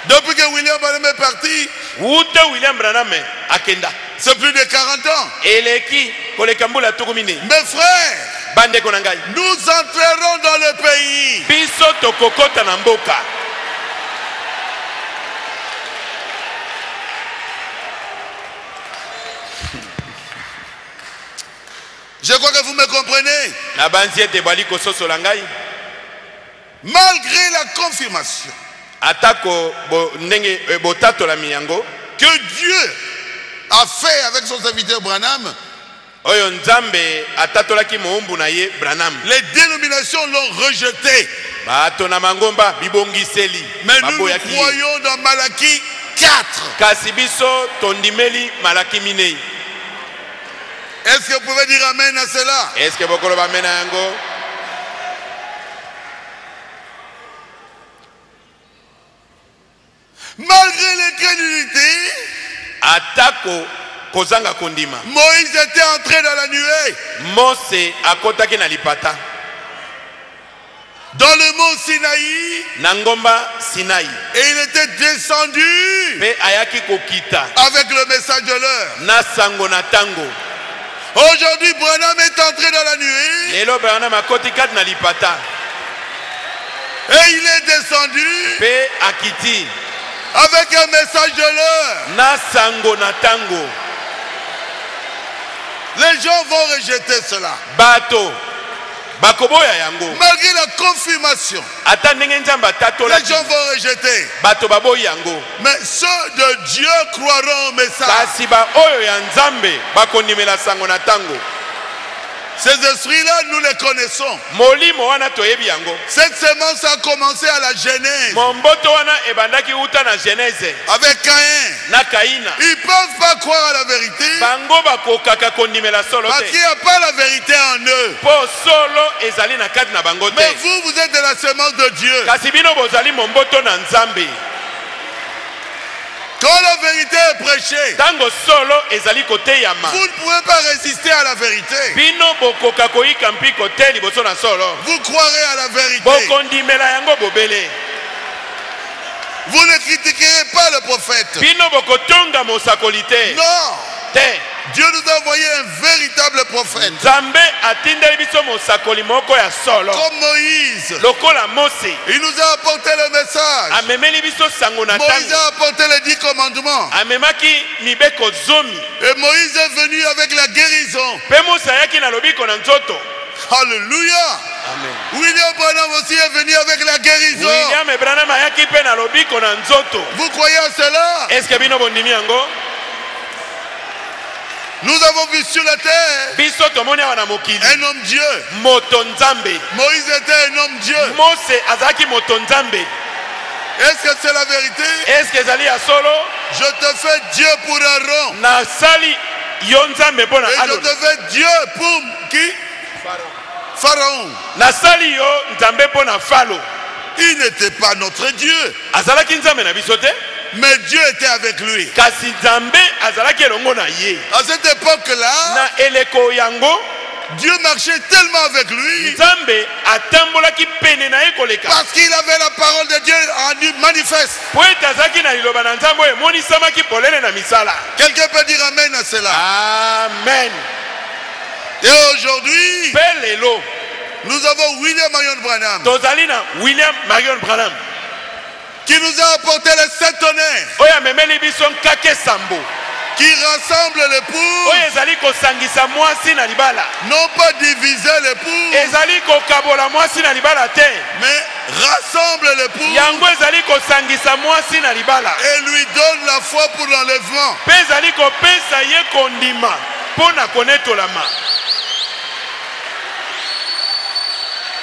Depuis que William Branham est parti, Wute William Branham akenda. c'est plus de 40 ans. Eleki kolekambula tukumine. Mes frères, Bande konangai. nous entrerons dans le pays. Biso tokokota na mboka. Je crois que vous me comprenez. Na banzi ete bali kososola ngai. Malgré la confirmation Atako ndenge botatola miyango que Dieu a fait avec son serviteur Branham, oyo Nzambe atatolaki moumbu na ye Branham. les dénominations l'ont rejeté. Bato na mangomba bibongiseli. Mais nous croyons dans Malachie 4. Kasi biso tondimeli Malaki minei. Est-ce que vous pouvez dire amen à cela? Est-ce que bokolo ba mena yango? Malgré l'incrédulité, Atako kozanga kondima. Moïse était entré dans la nuée. Mose akotaki na lipata. Dans le mont Sinaï. Nangomba Sinai. Et il était descendu Pe ayaki kokita. avec le message de l'heure. Na sango na tango. Aujourd'hui, Branham est entré dans la nuée. lelo Branham akoti kati na lipata Et il est descendu pe akiti avec un message de l'heure. na sango na tango. Les gens vont rejeter cela. Bato bakoboya yango Malgré la confirmation, ata ndenge nzambe atatola les gens vont rejeter. bato baboyi yango. Mais ceux de Dieu croiront au message. Kasi ba oyo ya nzambe bakondimela sango na tango. Ces esprits-là, nous les connaissons. Molimo wana toyebi yango. Cette semence a commencé à la Genèse Momboto wana ebandaki uta na Genèse avec Caïn. na Kaina. Ils ne peuvent pas croire à la vérité Bango bakokaka kondimela solo parce te. qu'il n'y a pas la vérité en eux. Po solo ezali na kati na bango te. Mais vous êtes de la semence de Dieu. Kasi bino bozali momboto na nzambe. Quand la vérité est prêchée, Tango solo ezali kote yama. vous ne pouvez pas résister à la vérité. Bino bokoka koyika mpi kote liboso na solo. Vous croirez à la vérité. Bokondimela yango bobele. Vous ne critiquerez pas le prophète. Bino bokotonga mosakoli te. Non. Te. Dieu nous a envoyé un véritable prophète. Nzambe atindeli biso mosakoli moko ya solo. Comme Moïse. Lokola Mose. Il nous a apporté le message. Amemeli biso sango na Moïse tango. a apporté les 10 commandements. Amemaki mibeko zomi. Et Moïse est venu avec la guérison. Pe Musa ayaki na lobiko na nzoto. Alléluia. Amen. William Branham aussi est venu avec la guérison. William Branham ayaki pe na lobiko na nzoto. Vous croyez à cela? Est-ce que bino bondimi yango? Nous avons vu sur la terre Biso tomoni awa na mokili. un homme Dieu. Moto nzambe. Moïse était un homme Dieu. Mose azaki moto nzambe. Est-ce que c'est la vérité? Est-ce que ezali ya solo? Je te fais Dieu pour Aaron. Na sali yo nzambe pona Et je Aaron. te fais Dieu pour qui? Pharaon. Na sali yo nzambe pona Falo. Il n'était pas notre Dieu. Azalaki nzambe na biso te. Mais Dieu était avec lui. Kasi nzambe azalaki elongo na ye. À cette époque-là, Na eleko yango Dieu marchait tellement avec lui nzambe atambolaki pene na ye koleka. parce qu'il avait la parole de Dieu rendue manifeste. Po ete azalaki na liloba na nzambe oyo emonisamaki polele na misala. Quelqu'un peut dire amen à cela. Amen. Et aujourd'hui, Pe lelo nous avons William Marion Branham tozali na William Marion Branham qui nous a apporté les 7 tonnerres oyo amemeli biso nkake sambo qui rassemble l'époux, oyo ezali kosangisa mwasi na libala, non pas diviser l'époux, ezali kokabola mwasi na libala te, mais rassemble l'époux yango ezali kosangisa mwasi na libala et lui donne la foi pour l'enlèvement. mpe ezali kopesa ye kondima mpo na konetolama.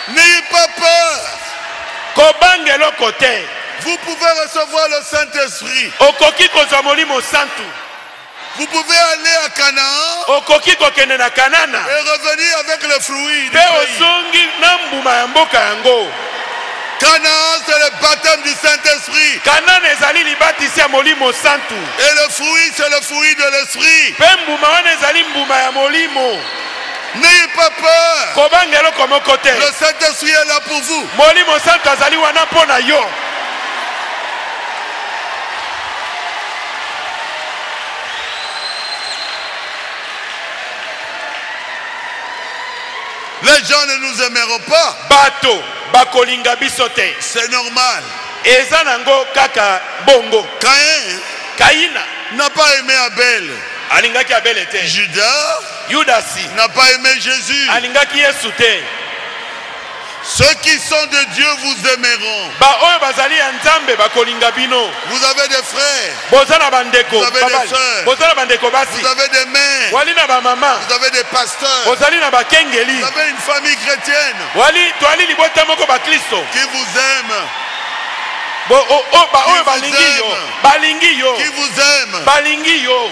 N'ayez pas peur. Kobanga eloko te. Vous pouvez recevoir le Saint-Esprit. Okoki kozwa molimo santu. Vous pouvez aller à Canaan Okoki kokende na Kanana et revenir avec le fruit du mpe pays. ozongi na mbuma ya mboka yango. Canaan, c'est le baptême du Saint-Esprit. Kanana ezali libatisi ya molimo santu Et le fruit, c'est le fruit de l'Esprit. mpe mbuma wana ezali mbuma ya molimo. N'ayez pas peur. Kobanga eloko moko te. Le Saint-Esprit est là pour vous. Molimo santu azali wana mpo na yo. Les gens ne nous aimeront pas. Bato bakolinga biso te. C'est normal. Eza nango kaka bongo. Caïn Kaina n'a pas aimé Abel. alingaki Abele te. Judas Yudasi n'a pas aimé Jésus. alingaki Yesu te. Ceux qui sont de Dieu vous aimeront. Ba oyo bazali ya Nzambe bakolinga bino. Vous avez des frères. Boza na bandeko Vous avez des babali. sœurs. Boza na bandeko basi. Vous avez des mères. Wali na ba mama. Vous avez des pasteurs. Bozali na bakengeli. Vous avez une famille chrétienne Wali toali libota moko ba Kristo. qui vous aime. Ba oyo vous balingi yo. aime. Balingi yo. Qui vous aime. Balingi yo.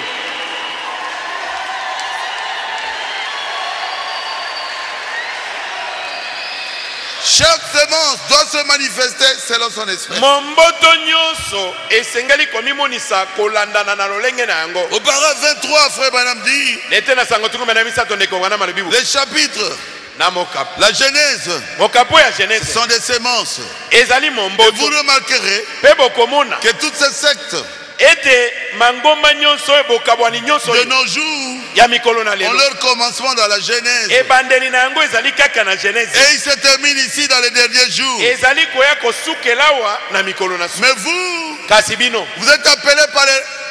Chaque semence doit se manifester selon son esprit. Momboto nyonso esengeli komimonisa kolandana na lolenge na yango. Au paragraphe 23, frère Branham dit, Nete na sango tuku mena misato ndeko wana malobibu. les chapitres, Na mokapo. la Genèse, Mokapo ya Genèse. sont des semences. Ezali Et vous momboto. remarquerez Pe bokomona. que toutes ces sectes Ete mangomba nyonso bokabwani nyonso de nos jours ya mikolo na ont lelo leur commencement dans la Genèse. ebandeli na yango ezali kaka na Genèse Et il se termine ici dans les derniers jours. ezali koya kosukelawa na mikolo na Mais vous, kasi bino vous êtes appelés par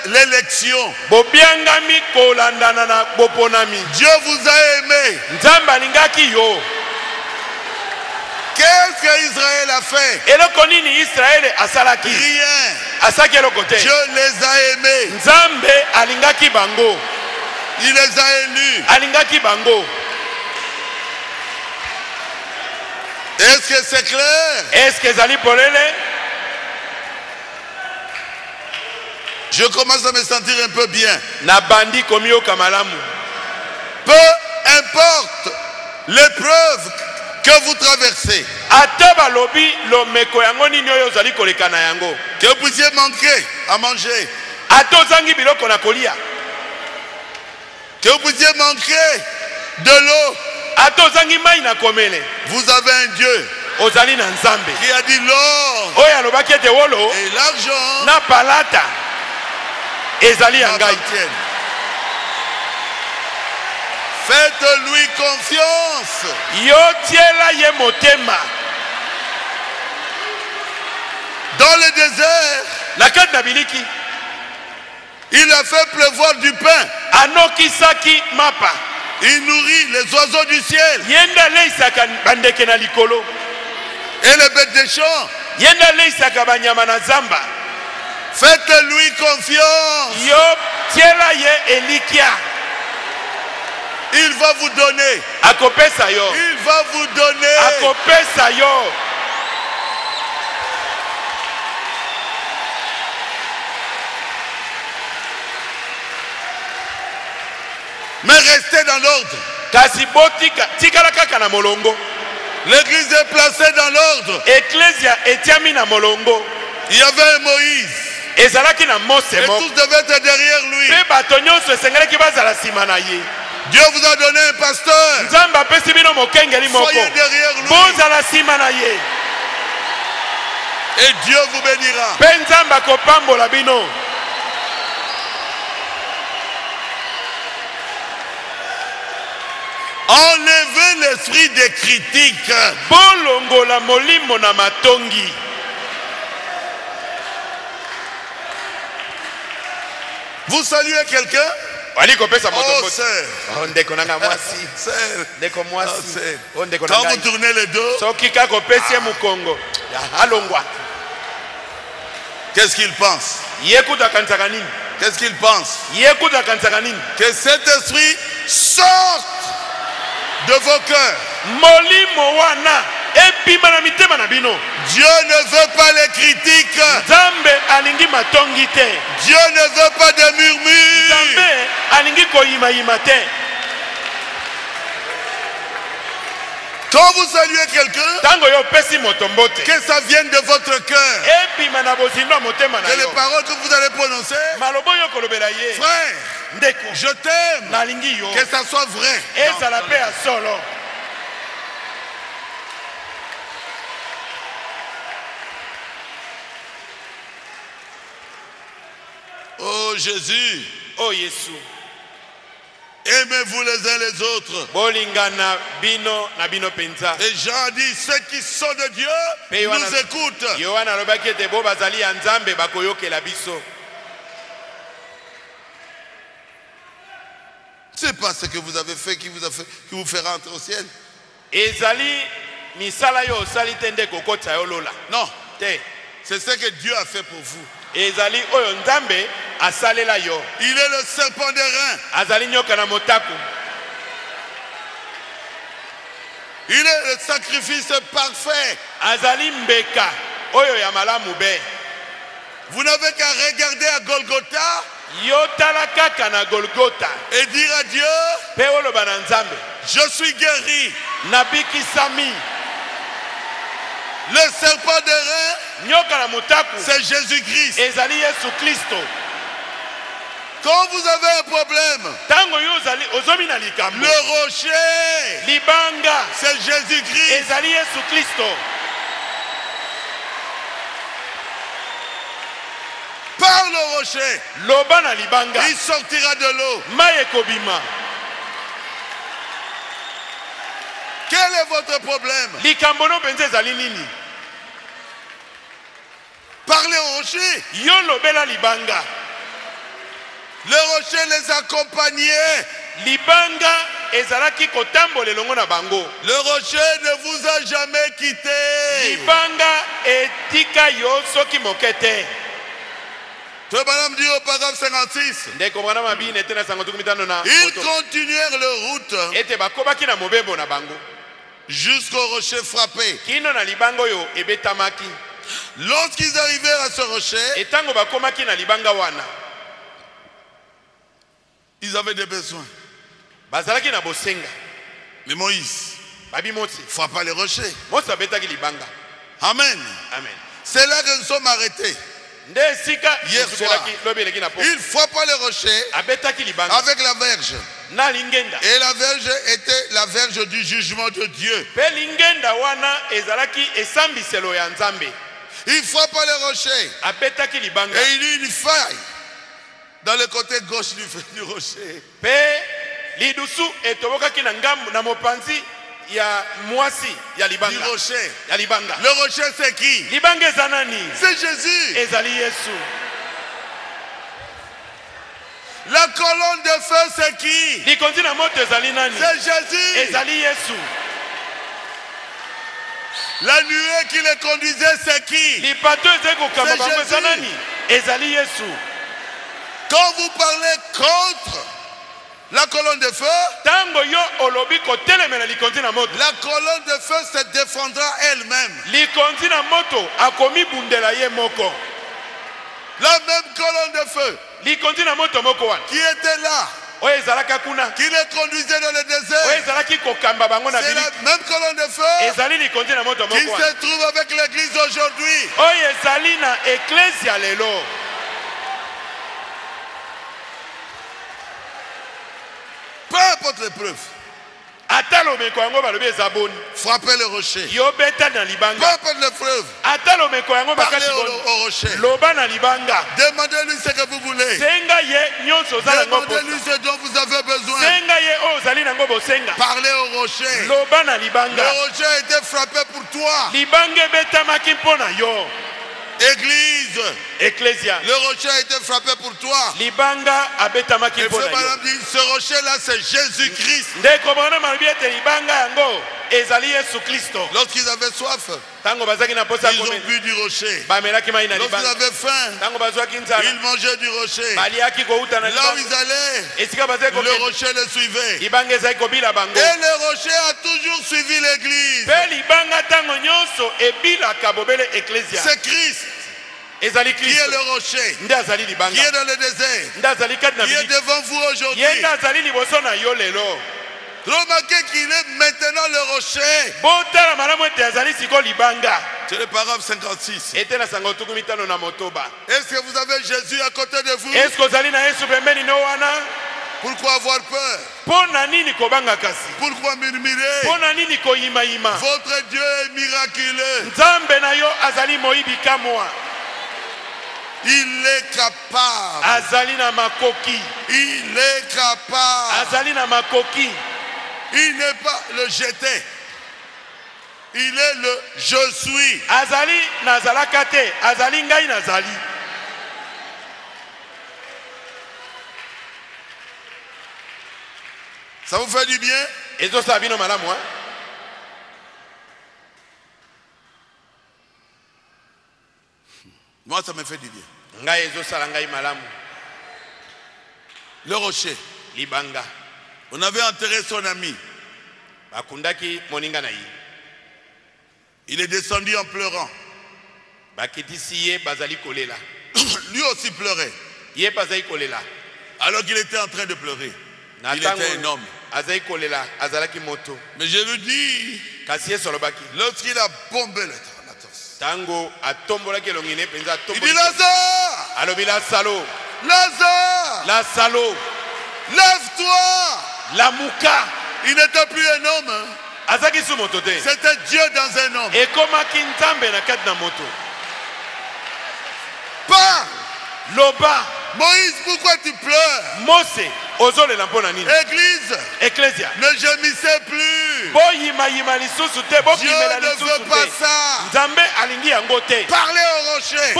l'élection. bobiangami kolandana na boponami Dieu vous a aimé. nzambe alingaki yo Qu'est-ce qu'Israël a fait? eloko nini Israele asalaki Rien. asaki eloko te Dieu les a aimés. nzambe alingaki bango Il les a élus. alingaki bango Est-ce que c'est clair? est-ce que ezali polele Je commence à me sentir un peu bien. na bandi komioka malamu Peu importe l'épreuve que vous traversez, ata balobi lomeko yango nini oyo ozali koleka na yango que vous puissiez manquer à manger, ata ozangi biloko na kolia que vous puissiez manquer de l'eau, ata ozangi mai na komele vous avez un Dieu ozali na nzambe qui a dit l'or oyo alobaki ete wolo et l'argent na palata ezali ya ngai m'appartiennent. Faites-lui confiance. yo tiela ye motema Dans le désert, na kati na biliki il a fait pleuvoir du pain. anokisaki mapa Il nourrit les oiseaux du ciel ye nde aleisaka bandeke na likolo et les bêtes des champs. ye nde aleisaka banyama na zamba Faites-lui confiance. yo tiela ye elikia Il va vous donner. akopesa yo Il va vous donner. akopesa yo Mais restez dans l'ordre. kasi botika tikala kaka na molongo L'église est placée dans l'ordre. eklesia etiami na molongo Il y avait un Moïse. ezalaki na mose Et moko tous devaient être derrière lui. mpe bato nyonso esengelaki bazala nsima na ye Dieu vous a donné un pasteur. nzambe apesi bino mokengeli moko Soyez derrière lui. bozala nsima na ye Et Dieu vous bénira. mpe nzambe akopambola bino Enlevez l'esprit des critiques. bolongola molimo na matongi Vous saluez quelqu'un? wali kopesa moto Oh, mbote sœur. oh ndeko nanga mwasi Sœur. ndeko Oh, mwasi sœur. oh ndeko Quand vous nanga tournez le dos, soki kaka opesi ye mokongo alongwa qu'est-ce qu'il pense? ye kutu akanisaka nini Qu'est-ce qu'il pense? ye kutu akanisaka nini Que cet esprit sorte de vos cœurs. molimo wana ebima na mitema na bino Dieu ne veut pas les critiques. nzambe alingi matongi te Dieu ne veut pas de murmures. nzambe alingi koyimayima te Quand vous saluez quelqu'un, ntango yo opesi moto mbote que ça vienne de votre cœur. ebima na bozindo ya motema na Que les yo paroles que vous allez prononcer, maloba oyo kolobela ye frère, ndeko je t'aime. nalingi yo Que ça soit vrai. ezala mpe ya solo Oh Jésus, o yesu aimez-vous les uns les autres. bolingana bino na bino mpenza Et Jean dit, ceux qui sont de Dieu Pe Yohana- nous écoutent. yohana alobaki ete bo bazali ya nzambe bakoyokela biso C'est pas ce que vous avez fait qui vous fera entrer au ciel. ezali misala yo osali te nde kokotisa yo lola Non, te c'est ce que Dieu a fait pour vous. ezali oyo nzambe asalela yo Il est le serpent des reins. azali nyoka na motaku Il est le sacrifice parfait. azali mbeka oyo ya malamu be Vous n'avez qu'à regarder à Golgotha yo tala kaka na golgota et dire à Dieu, mpe oloba na nzambe je suis guéri. nabikisami Le serpent des reins, nyoka na motaku c'est Jésus-Christ. ezali yesu kristo Quand vous avez un problème, ntango yo ozomi na likambo le rocher, libanga c'est Jésus-Christ. ezali yesu kristo Parle au rocher. loba na libanga Il sortira de l'eau. mai ekobima. Quel est votre problème? Likambo no penza ezali nini? Parlez au rocher. Yo lobela libanga. Le rocher les accompagnait. Libanga ezalaki kotambola elongo na bango. Le rocher ne vous a jamais quitté. Libanga etika yo soki mokete. Tout madame dit au paragraphe 56. Ndeko mwana mabini ete na sango tukumitano na. Ils continuèrent leur route Ete bakobaki na mobembo na bango. jusqu'au rocher frappé. Kino na libanga yo ebetamaki. Lorsqu'ils arrivèrent à ce rocher, Etango bakomaki na libanga wana. ils avaient des besoins. Bazalaki na bosenga. Mais Moïse Babi motsi. frappa les rochers. Mosa betaki libanga. Amen. Amen. C'est là que nous sommes arrêtés. Nde sika Hier soir, lobeleki na po. il frappa les rochers Abetaki libanga. avec la verge. Na lingenda. Et la verge était la verge du jugement de Dieu. Pe lingenda wana ezalaki esambiselo ya Nzambe. Il frappa les rochers. Abetaki libanga. Et il y eut une faille dans le côté gauche du rocher. Pe lidusu etobokaki na ngambu na mopanzi ya mwasi ya Du libanga. rocher. Ya libanga. Le rocher c'est qui? Libanga ezanani. C'est Jésus. Ezali Yesu. La colonne de feu c'est qui? Likonzi na moto ezali nani. C'est Jésus. Ezali Yesu. La nuée qui les conduisait c'est qui? Lipato ezali kokamba bango Jésus. ezanani. Ezali Yesu. Quand vous parlez contre la colonne de feu, Tango yo olobi kotelemela likonzi na moto. la colonne de feu se défendra elle-même. Likonzi na moto akomi bundela ye moko. La même colonne de feu Likonzi na moto moko wana. qui était là, Oyo ezalaka kuna. qui les conduisait dans le Oyo désert, ezalaki kokamba bango na c'est biliki. la même colonne de feu Ezali likonzi na moto qui moko wana. se trouve avec l'église aujourd'hui. Oyo ezali na eklesia lelo. Peu importe l'épreuve, Ata lomeko yango balobi eza boni. frappez le rocher. Yo beta na Peu libanga. importe l'épreuve, Ata lomeko yango parlez bakasi boni. au rocher. Loba na libanga. Demandez-lui ce que vous voulez. Senga ye nyonso ozala ngo posa. Demandez-lui ce dont vous avez besoin. Senga ye oyo ozali nango bosenga. Parlez au rocher. Loba na Le libanga. rocher a été frappé pour toi. Libanga ebetamaki mpo na yo. Église, Ecclesia. le rocher a été frappé pour toi. Libanga abetamaki Et mpo na frère yo. madame dit, ce rocher-là, c'est Jésus-Christ. Ndeko mwana malobi ete libanga yango ezali Yesu Kristo. Lorsqu'ils avaient soif, Tango bazaki na posa ils ont komela. bu du rocher. Bamelaki mai na Lorsqu'ils libanga. avaient faim, Tango bazwaki nzala. ils mangeaient du rocher. Baliaki kouta na Là où libanga. ils allaient, Esika bazaki le kokende. rocher les suivait. Libanga ezali kobila bango. Et le rocher a toujours suivi l'église. Pe libanga tango nyonso ebilaka bobele ecclesia. C'est Christ Ezali qui est Kristo. le rocher, Nde azali qui libanga. est dans le désert, Nde azali kati na qui est biliki. devant vous aujourd'hui. Ye nde azali liboso na yo lelo. Remarquez qu'il est maintenant le rocher. Botala malamu ete azali siko libanga. C'est le paragraphe 56. Ete na sango tuku mitano na motoba. Est-ce que vous avez Jésus à côté de vous? Est-ce que ozali na Yesu pembeni no wana? Pourquoi avoir peur? Mpo na nini kobanga kasi? Pourquoi murmurer? Mpo na nini koyimayima? Votre Dieu est miraculeux. Nzambe na yo azali moyibi kamwa. Il est capable. Azali na makoki. Il est capable. Azali na makoki. Il n'est pas le jeté. Il est le je suis. Azali nazalaka te. Azali ngai nazali. Ça vous fait du bien? Ezosala bino malamu hein? Moi, ça me fait du bien. Ngai ezosala ngai malamu. Le rocher. Libanga. On avait enterré son ami. Bakundaki moninga na ye. Il est descendu en pleurant. Bakitisi ye bazali kolela. Lui aussi pleurait. Ye bazali kolela. Alors qu'il était en train de pleurer. Il était un homme. Azali kolela, azalaki moto. Mais je lui dis, Kasi ye solobaki. lorsqu'il a bombé la torse, Tango atombolaki longine penza il dit atombolaki. Lazare, Alobi la salo. Lazare, La salo. lève-toi. La muka. Il n'était plus un homme, hein. Azaki su moto te. C'était Dieu dans un homme. Ekomaki nzambe na kati na moto. Parle. Loba. Moïse, pourquoi tu pleures? Mose. Ozole lampona nini. Église. Ecclesia. Ne gémissez plus. Dieu ne veut pas ça. Parlez au rocher.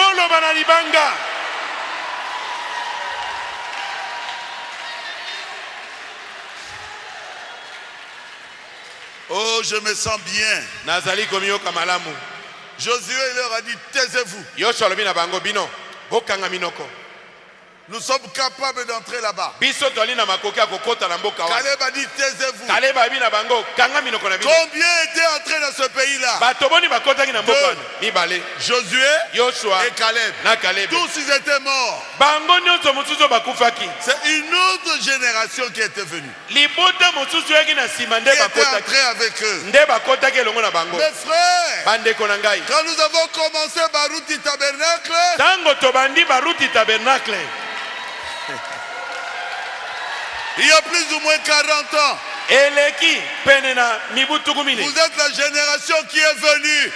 Oh, je me sens bien. Josué leur a dit, taisez-vous. Nous sommes capables d'entrer là-bas. Caleb a dit, taisez-vous. Combien étaient entrés dans ce pays-là? Josué et Caleb. Tous ils étaient morts. C'est une autre génération qui était venue. Qui était entrée avec eux. Mes frères, quand nous avons commencé Baruti Tabernacle, il y a plus ou moins 40 ans. Vous êtes la génération qui est venue.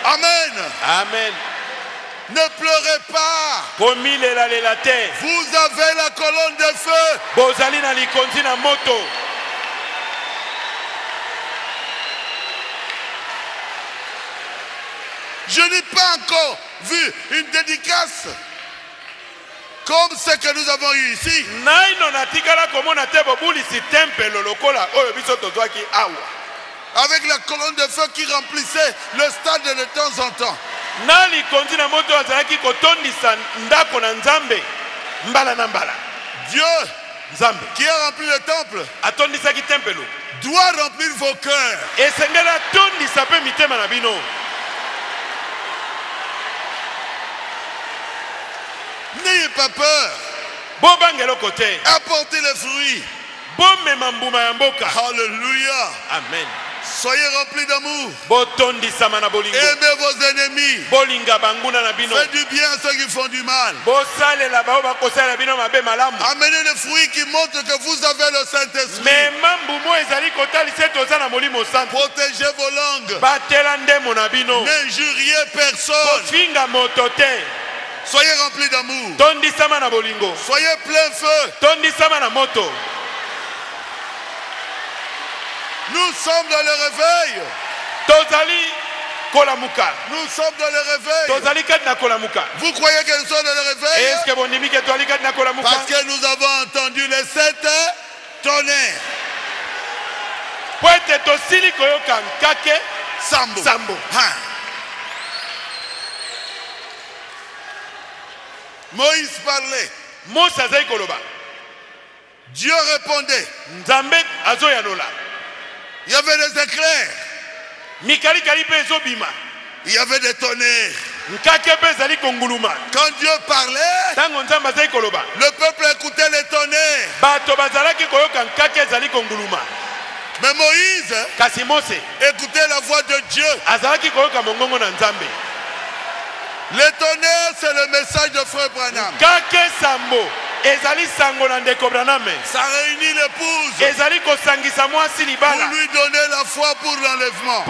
Amen. Amen. Ne pleurez pas. Vous avez la colonne de feu. Je n'ai pas encore vu une dédicace comme ce que nous avons eu ici. Avec la colonne de feu qui remplissait le stade de temps en temps. Dieu qui a rempli le temple doit remplir vos cœurs. N'ayez pas peur. Apportez les fruits. Alléluia. Amen. Soyez remplis d'amour. Aimez vos ennemis. Faites du bien à ceux qui font du mal. Amenez les fruits qui montrent que vous avez le Saint-Esprit. Protégez vos langues. N'injuriez personne. Soyez remplis d'amour. Soyez plein feu. Nous sommes dans le réveil. Nous sommes dans le réveil. Vous croyez que nous sommes dans le réveil? Parce que nous avons entendu les 7 tonnerres. Sambo. Moïse parlait. Dieu répondait. Il y avait des éclairs. Il y avait des tonnerres. Quand Dieu parlait, le peuple écoutait les tonnerres. Mais Moïse écoutait la voix de Dieu. Les tonnerres, c'est le message de Frère Branham. Ça réunit l'épouse pour lui donner la foi pour l'enlèvement.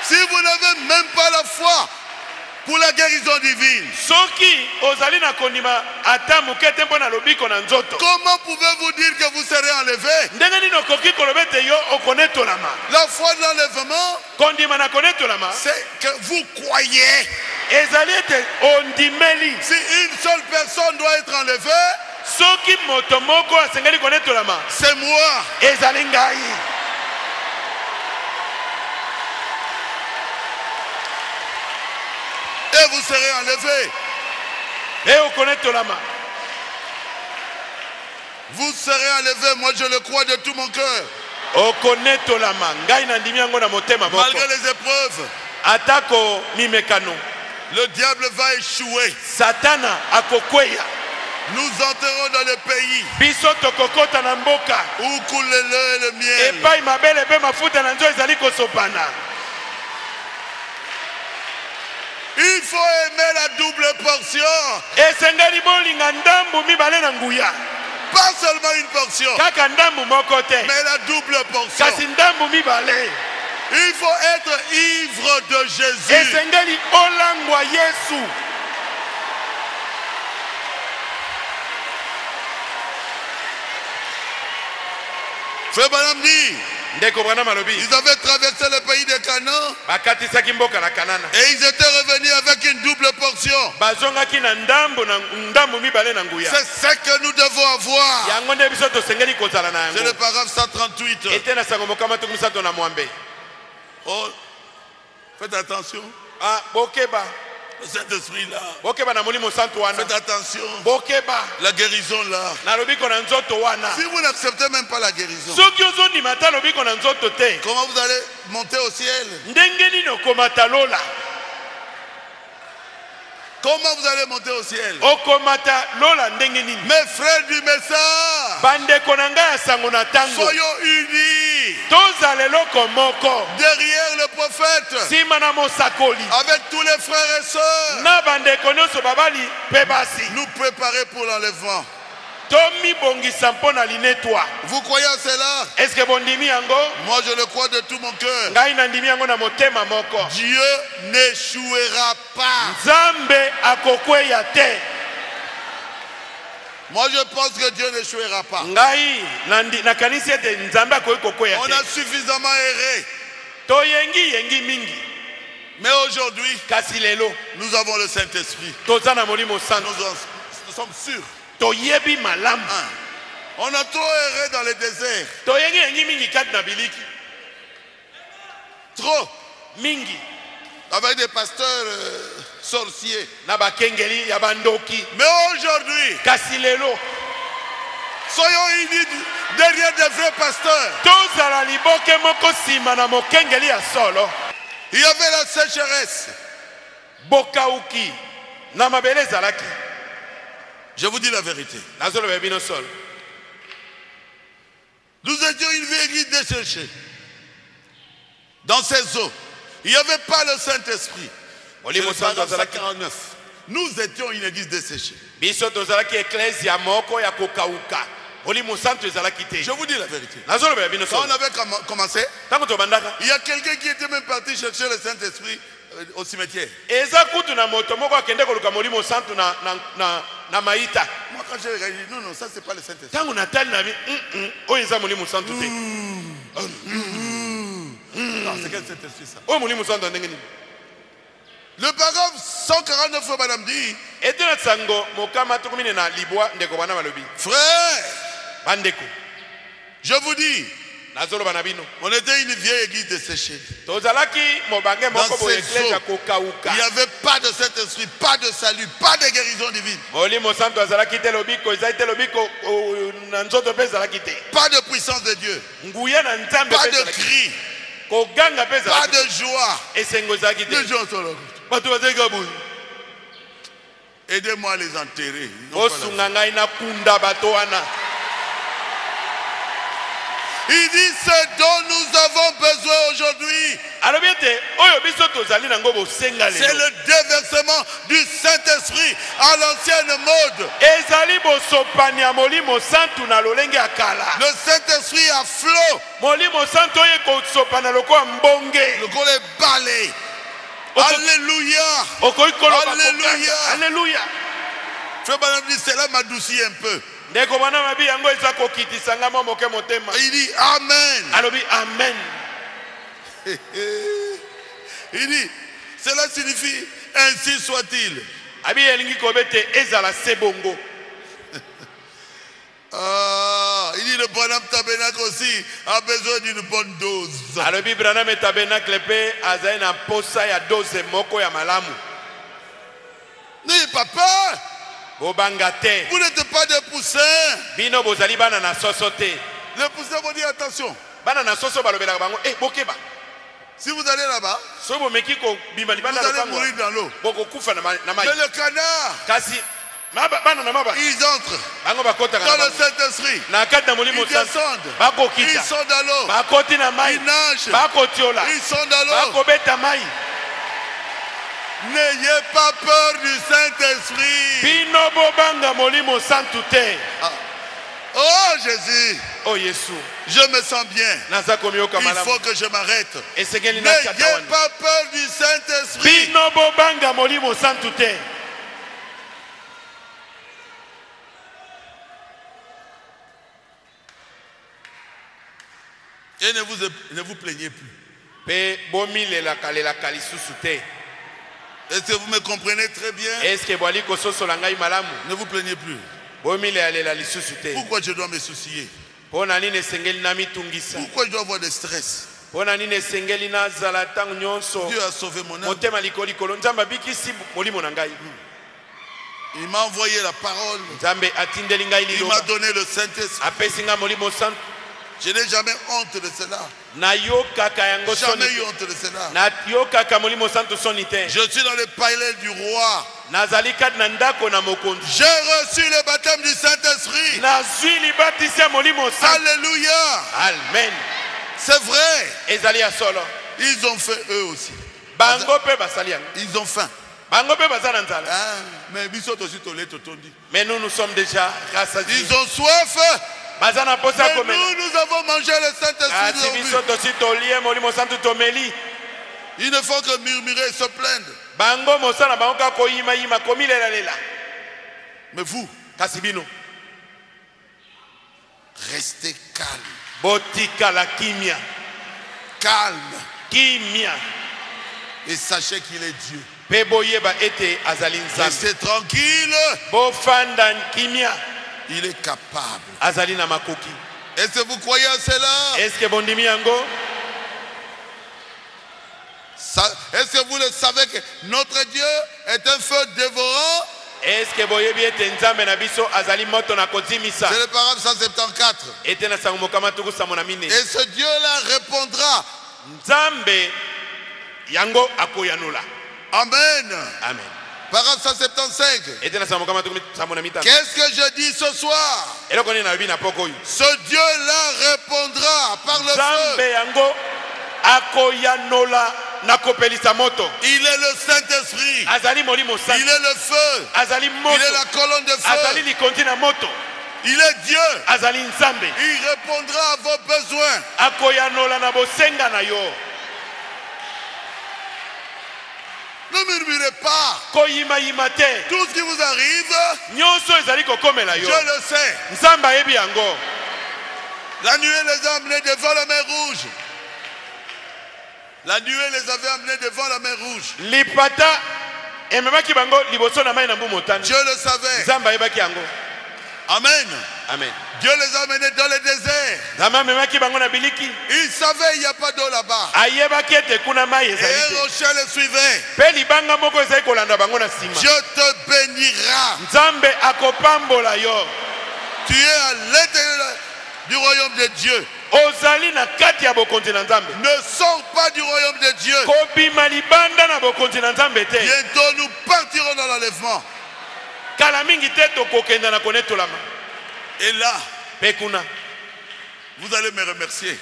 Si vous n'avez même pas la foi pour la guérison divine, comment pouvez-vous dire que vous serez enlevé? La foi de l'enlèvement, c'est que vous croyez. Si une seule personne doit être enlevée, c'est moi. Et vous serez enlevé. Vous serez enlevé, moi je le crois de tout mon cœur. Malgré les épreuves, le diable va échouer. Nous entrerons dans le pays où coule le lait et le miel. Il faut aimer la double portion. Parce seulement une portion, kaka ndambu moko te mais la double portion. kasi ndambu mibale. Il faut être ivre de Jésus. Esengeli olangwa Yesu. Frère Branham dit, Ndeko Branham alobi ils avaient traversé le pays de Canaan bakatisaki mboka na Kanana et ils étaient revenus avec une double portion. bazongaki na ndambu mibale na nguya. C'est ce que nous devons avoir. Yango nde biso tosengeli kozala na C'est le yango. paragraphe 138. Ete na sango mokama to misato na mwambe. Oh, faites attention. Ah, bokeba. Cet esprit-là. Bokeba na molimo santo wana. Faites attention. Bokeba. La guérison là. Na lobiko na nzoto wana. Si vous n'acceptez même pas la guérison, Soki ozondi mata lobiko na nzoto te. comment vous allez monter au ciel? Ndenge nini okomata lola? Comment vous allez monter au ciel? Okomata lola ndenge nini? Mes frères du message, Bandeko na ngai ya sango na tango. soyons unis Tozala eloko moko. derrière le prophète, Sima na mosakoli. avec tous les frères et sœurs, Na bandeko nyonso babali pe basi. nous préparer pour l'enlèvement. Tomi bongisa mpona linetwa. Vous croyez à cela? Est-ce que bondimi yango? Moi je le crois de tout mon cœur. Ngai na ndimi yango na motema moko. Dieu n'échouera pas. Nzambe akokweya te. Moi je pense que Dieu n'échouera pas. Ngai na kanisi ete Nzambe akoki kokweya On te. a suffisamment erré. Toyengi mingi. Mais aujourd'hui, Kasi lelo nous avons le Saint-Esprit. toza na molimo santo. Nous sommes sûrs. Toyebi malamu. On a trop erré dans les déserts. Toyengi mingi kati na biliki. Trop. Mingi. Avec des pasteurs sorciers. Na bakengeli ya bandoki. Mais aujourd'hui, Kasi lelo soyons unis derrière des vrais pasteurs. tozala liboke moko sima na mokengeli ya solo. Il y avait la sécheresse. Bokauki na mabele ezalaki. Je vous dis la vérité. Nazoloba bino solo. Nous étions une vieille église desséchée. Dans ces eaux, il n'y avait pas le Saint-Esprit. C'est le paragraphe 149. Nous étions une église desséchée. Biso tozalaki ecclesia moko ya kokauka. Molimo santo ezalaki te. Je vous dis la vérité. Nazoloba bino Quand on solo. avait commencé, Tango tobandaka. il y a quelqu'un qui était même parti chercher le Saint-Esprit au cimetière. Eza kutu na moto moko akende koluka molimo santo na maita. Moi, quand j'ai regardé, non, non, ça, c'est pas le Saint-Esprit. Tango natali na bi oyo eza molimo santo te. Non, c'est quel Saint-Esprit ça? Oyo molimo santo ndenge nini? Le paragraphe 149, frère madame dit, Ete na sango mokama tokomine na libwa ndeko bana balobi. frère, Bandeko. je vous dis, Nazoloba na bino. on était une vieille église desséchée. Tozalaki mobange Dans moko boye ces ecclesia eaux, kokauka. il n'y avait pas de Saint-Esprit, pas de salut, pas de guérison divine, Molimo santo azalaki te lobiko ezali te lobiko na nzoto pe ezalaki te. pas de puissance de Dieu, Nguya na nzambe pas pe de ezalaki. cris, Koganga pe pas ezalaki. de joie. Esengo ezalaki te. Les gens sont là. Bato bazali kaboyi. Aidez-moi à les enterrer. Ils n'ont pas la- Osunga ngai na kunda bato wana. Il dit ce dont nous avons besoin aujourd'hui, Alobi ete oyo biso tozali nango bosenga c'est lelo. le déversement du Saint-Esprit à l'ancienne mode. Ezali bosopani ya molimo santu na lolenge ya kala. Le Saint-Esprit à flot, Molimo santu oyo ekosopana lokola mbonge. le gros les balais. Alléluia. Okoki koloba Alléluia. kokanga. Alléluia. Frère Branham dit, cela m'adoucit un peu. Ndeko bana mabi yango eza kokitisa nga mwa moke motema. Il dit Amen. Alobi amen. Il dit, cela signifie ainsi soit-il. Abi elingi kobete ezala sebongo. Ah, il dit le Branham Tabernacle aussi a besoin d'une bonne dose. Alobi Branham tabernacle pe azali na posa ya dose moko ya malamu. N'ayez pas peur. Bobanga te. Vous n'êtes pas des poussins. Bino bozali bana na soso te. Les poussins vont dire attention. Bana na soso balobelaka bango bokeba. Si vous allez là-bas, So bomeki ko bima vous libanda allez lopango. mourir dans l'eau. Boko kufa na mai. Mais le canard, Kasi bana na maba. ils entrent Bango bakota dans kana. le Saint-Esprit. Na kati na molimo Ils santo. descendent. Bako Ils kita. sont dans l'eau. Bakoti na mai. Ils nagent. Bako tiola. Ils sont dans l'eau. Bako beta mai. N'ayez pas peur du Saint-Esprit. Bino bobanga molimo santu te. Oh Jésus, Oh Yesu. je me sens bien. Naza komioka Il malamu. faut que je m'arrête. Esengeli na N'ayez katawana. pas peur du Saint-Esprit. Bino bobanga molimo santu te. Et ne vous plaignez plus. Pe bomilela kalela kalisusu te. Est-ce que vous me comprenez très bien? Est-ce que boali kososola ngai malamu? Ne vous plaignez plus. Bomilela lisusu te. Pourquoi je dois me soucier? Pona nini esengeli na mitungisa? Pourquoi je dois avoir des stress? Pona nini esengeli na zala tangu nyonso? Dieu a sauvé mon âme. Motema likolo nzamba bikisi molimo na ngai. Il m'a envoyé la parole. Nzambe atindeli ngai Il m'a liloba. donné le Saint-Esprit. Apesi nga molimo santu. Je n'ai jamais honte de cela. Na yokaka yango soni. Jamais eu honte de cela. Na yokaka molimo santu soni te. Je suis dans le palais du roi. Nazali kati na ndako na mokonzi. J'ai reçu le baptême du Saint-Esprit. Nazwi libatisi ya molimo santu. Alléluia. Amen. C'est vrai. Ezali ya solo. Ils ont fait eux aussi. Bango pe basali yango. Ils ont faim. Bango pe baza na nzala. Ah, mais ils sont aussi tolé totondi. Mais nous sommes déjà rassasiés. Ils ont soif. Baza na posa Mais komela. nous avons mangé le Saint-Esprit. Kasi Ils ont bu. biso tosi tolie molimo santu tomeli. Ils ne font que murmurer et se plaindre. Bango mosala bango ka koyima yima komilela lela. Mais vous, Kasi bino restez calme. botika la kimia. Calme. Kimia. Et sachez qu'il est Dieu. Pe boyeba ete azali nzambe. Restez tranquille. Bofanda kimia. Il est capable. Azali na makoki. Est-ce que vous croyez à cela? Est-ce que bondimi yango? Est-ce que vous le savez que notre Dieu est un feu dévorant? Est-ce que boyebi ete nzambe na biso azali moto na kozimisa? C'est le paragraphe 174. Ete na sango mokama tuku samona mine. Et ce Dieu-là répondra. Nzambe yango akoyanula. Amen. Amen. Paragraphe 175. Ete na sango mokama tuku samona mita. Qu'est-ce que je dis ce soir? Eloko ni na bibi na poko yu. Ce Dieu-là répondra par le Nzambe feu. yango akoyanula na kopelisa moto. Il est le Saint-Esprit. Azali molimo Il santu. est le feu. Azali moto. Il est la colonne de Azali feu. likonzi na moto. Il est Dieu. Azali nzambe. Il répondra à vos besoins. Akoyanola na bosenga na yo. Ne murmurez pas. Koyima yima te. Tout ce qui vous arrive, Nyonso ezali kokomela Dieu yo. le sait. Nzambe ayebi yango. La nuée les a amenés devant la mer Rouge. La nuée les avait amenés devant la mer Rouge. Lipata ememaki bango liboso na mai na mbu motane. Dieu le savait. Nzambe ayebaki yango. Amen. Amen. Dieu les a amenés dans le désert. Nzambe amemaki bango na biliki. Il savait il n'y a pas d'eau là-bas. Ayebaki ete kuna mai Et ezali un te. rocher les suivait. Pe libanga moko ezali kolanda bango na nsima. Dieu te bénira. Nzambe akopambola yo. Tu es à l'intérieur du royaume de Dieu. Ozali na kati ya bokonzi na Nzambe. Ne sors pas du royaume de Dieu. Kobima libanda na bokonzi na Nzambe te. Bientôt nous partirons dans l'enlèvement. Kala mingi te tokokenda na konetolama. Et là, Pe kuna vous allez me remercier.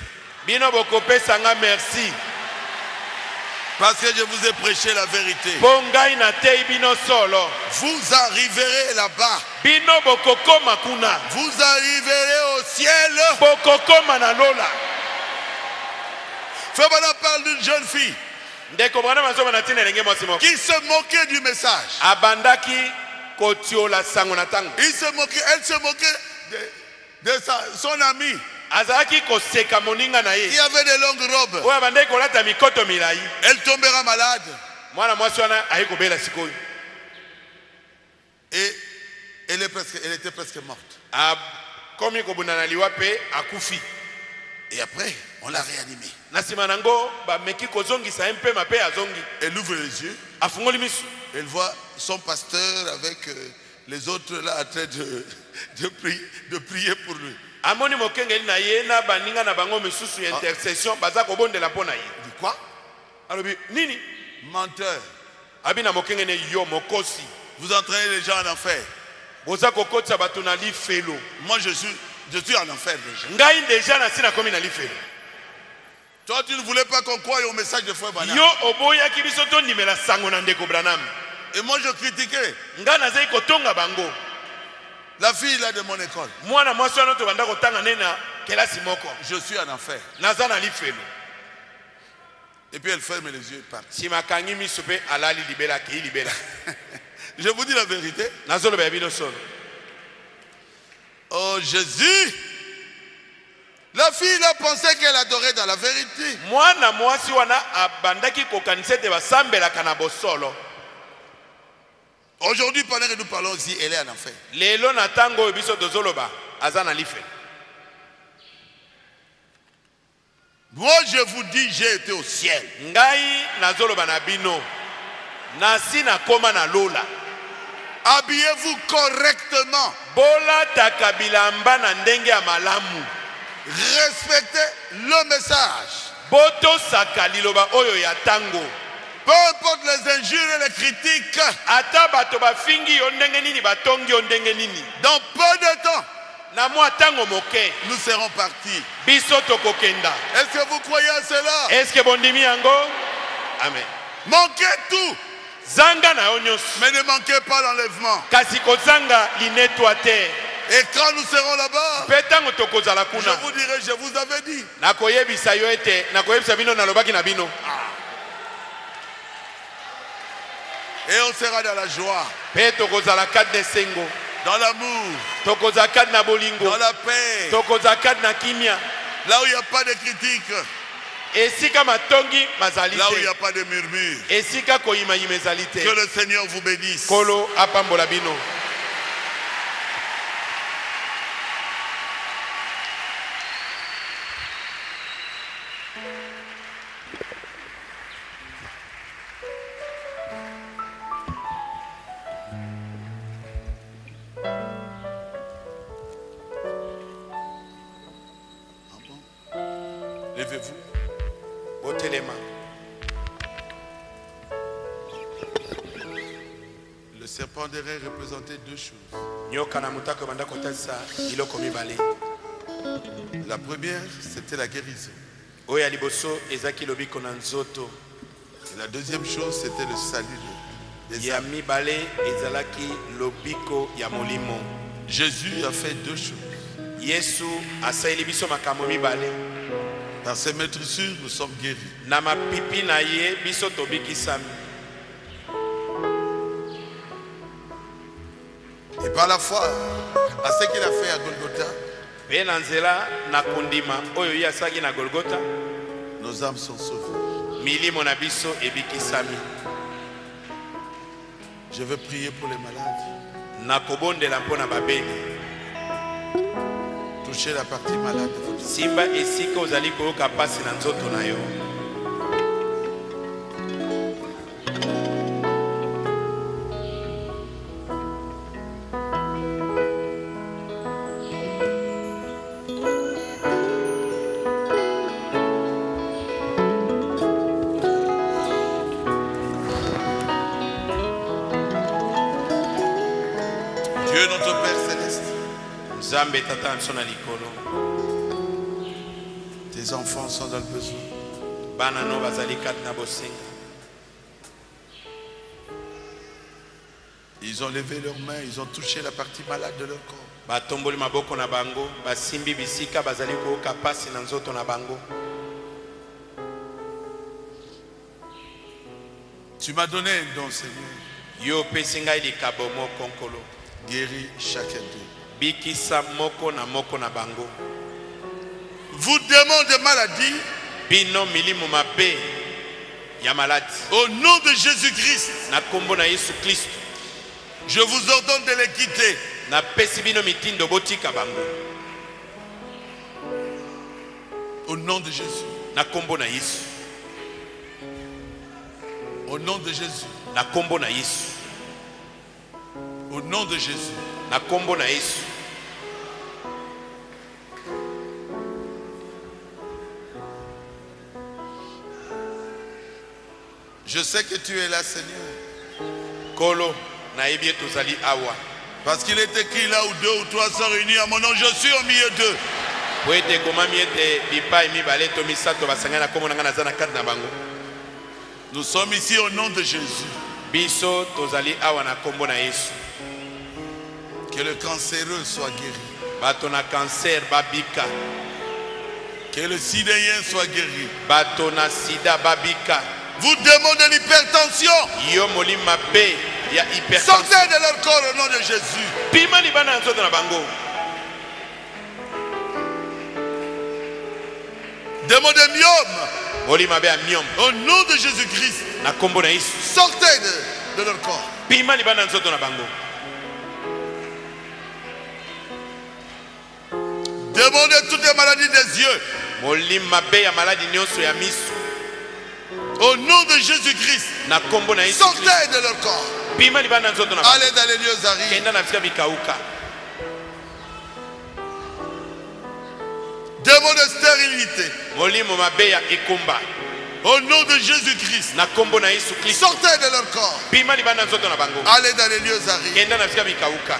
bino bokopesa nga merci. Parce que je vous ai prêché la vérité. Po ngai na tei bino solo. Vous arriverez là-bas. Bino bokokoma kuna. Vous arriverez au ciel. Bokokoma na lola. Frère Bana parle d'une jeune fille Ndeko mwana masomo na tina elenge mwasi moko. qui se moquait du message. Abandaki kotiola sango na tango. Elle se moquait de son ami Azalaki koseka moninga na ye. qui avait des longues robes. Oyo abandaki kolata mikoto milai. Elle tombera malade. Mwana mwasi wana ayi kobela sikoyo. Et elle était presque morte. Komi kobunda na liwa pe akufi. Et après, on l'a réanimée. Na sima nango ba meki kozongisa mpe mape azongi. Elle ouvre les yeux. Afungoli misu. Elle voit son pasteur avec les autres là en train de prier pour lui. Amoni mokengeli na ye na baninga na bango misusu intercession baza kobondela pona ye. Dit quoi? Alobi nini? Menteur. Abina mokengene yo mokosi. Vous entraînez les gens en enfer. Boza kokotsa bato na lifelo. Moi je suis en enfer déjà. Ngai deja na sina komi na lifelo. Toi tu ne voulais pas qu'on croie au message de Frère Branham. Yo oboya kibiso to ndimela sango na ndeko Branham. Et moi je critiquais. Nga nazai kotonga bango. La fille là de mon école. Mwana mwasi wana tobanda kotanga nena kelasi moko. Je suis en enfer. Naza na lifelo. Et puis elle ferme les yeux et part. Si makangi miso pe alali libela ki libela. Je vous dis la vérité. Nazolo ba bino solo. Oh Jésus. La fille a pensé qu'elle adorait dans la vérité. Mwana mwasi wana abandaki kokanisa te basambela kana bosolo. Aujourd'hui, pendant que nous parlons ici, elle est en enfer. Lelo na tango biso dozoloba azana lifelo. Moi, je vous dis, j'ai été au ciel. Ngai nazoloba na bino. Nasi na koma na lola. Habillez-vous correctement. Bola takabilamba na ndenge ya malamu. Respectez le message. Boto sakaliloba oyo ya tango. Peu importe les injures et les critiques. Ata bato bafingi yo ndenge nini batongi yo ndenge nini. Dans peu de temps, Na mwa tango moke nous serons partis. biso tokokenda. Est-ce que vous croyez à cela? Est-ce que bondimi yango? Amen. Manquez tout, Zanga na yo nyonso. mais ne manquez pas l'enlèvement. Kasi kozanga linetwa te. Et quand nous serons là-bas, Pe tango tokozala je kuna. vous dirai, je vous avais dit. Nakoyebisa yo ete, nakoyebisa bino nalobaki na bino. Et on sera dans la joie, Pe tokozala kad de sengo. dans l'amour, Tokozala kad na bolingo. dans la paix, Tokozala kad na kimia. là où il n'y a pas de critiques, Esika matongi mazali là où il n'y te. a pas de murmures. Esika koyima yimezali te. Que le Seigneur vous bénisse. Kolo apambola bino. Levez-vous. Botelema. Le serpent derrière représentait deux choses. Nyoka na mutako banda kotasa iloko mibale. La première, c'était la guérison. Oya liboso ezaki lobiko na nzoto. Et la deuxième chose, c'était le salut des Ya âmes. mibale ezalaki lobiko ya molimo. Jésus a fait deux choses. Yesu asaili biso makambo mibale. Par ses maîtrissures, nous sommes guéris. Na mapipi na ye biso tobikisami. Et par la foi, à ce qu'il a fait à Golgotha, Pe na nzela na kundima oyo ye asaki na Golgotha, nos âmes sont sauvées. milimo na biso ebikisami. Je veux prier pour les malades. Na kobondela mpona babeli. Touchez la partie malade de votre vie. Simba esika ozali koyoka pasi na nzoto na yo. Dieu notre Père Céleste, Nzambe tata nso na likolo. tes enfants sont dans le besoin. Bana no bazali kati na bosenga. Ils ont levé leurs mains, ils ont touché la partie malade de leur corps. Batomboli maboko na bango, basimbi bisika bazali koyoka pasi na nzoto na bango. Tu m'as donné un don, Seigneur. Yo pesi ngai likabo moko nkolo. Guéris chacun d'eux. Bikisa moko na bango. Vous démons de maladie, Bino milimo mabe ya maladi. au nom de Jésus-Christ, Na kombo na Yesu Kristo. je vous ordonne de les quitter. Na pesi bino mitindo botika bango. Au nom de Jésus. Na kombo na Yesu. Au nom de Jésus. Na kombo na Yesu. Au nom de Jésus. Na kombo na Yesu. Je sais que tu es là, Seigneur. Kolo na yebi tozali awa. Parce qu'il est écrit là où deux ou trois sont réunis à mon nom, je suis au milieu d'eux. Po ete komami ete bipai mibale to misato basangana kombo na nga naza na kati na bango. Nous sommes ici au nom de Jésus. Biso tozali awa na kombo na Yesu. Que le cancéreux soit guéri. bato na cancer babika, Que le sidéen soit guéri. bato na sida babika, Vous démons de l'hypertension, yo molima be ya hypertension, sortez de leur corps au nom de Jésus. pima libana na nzoto na bango, Démons de myome, molima be ya myom au nom de Jésus-Christ, na kombo na Yesu, sortez de leur corps. pima libana na nzoto na bango, Démons de toutes les maladies des yeux, molima be ya maladi nyonso ya miso, au nom de Jésus-Christ, na kombo na Yesu, sortez de leur corps. pima libana na nzoto na bango, Allez dans les lieux arides. kenda na bisika bikauka, Démons de stérilité, molimo mabe ya ekomba, au nom de Jésus-Christ, na kombo na Yesu Kristo, sortez de leur corps. pima libana na nzoto na bango, Allez dans les lieux arides. kenda na bisika bikauka,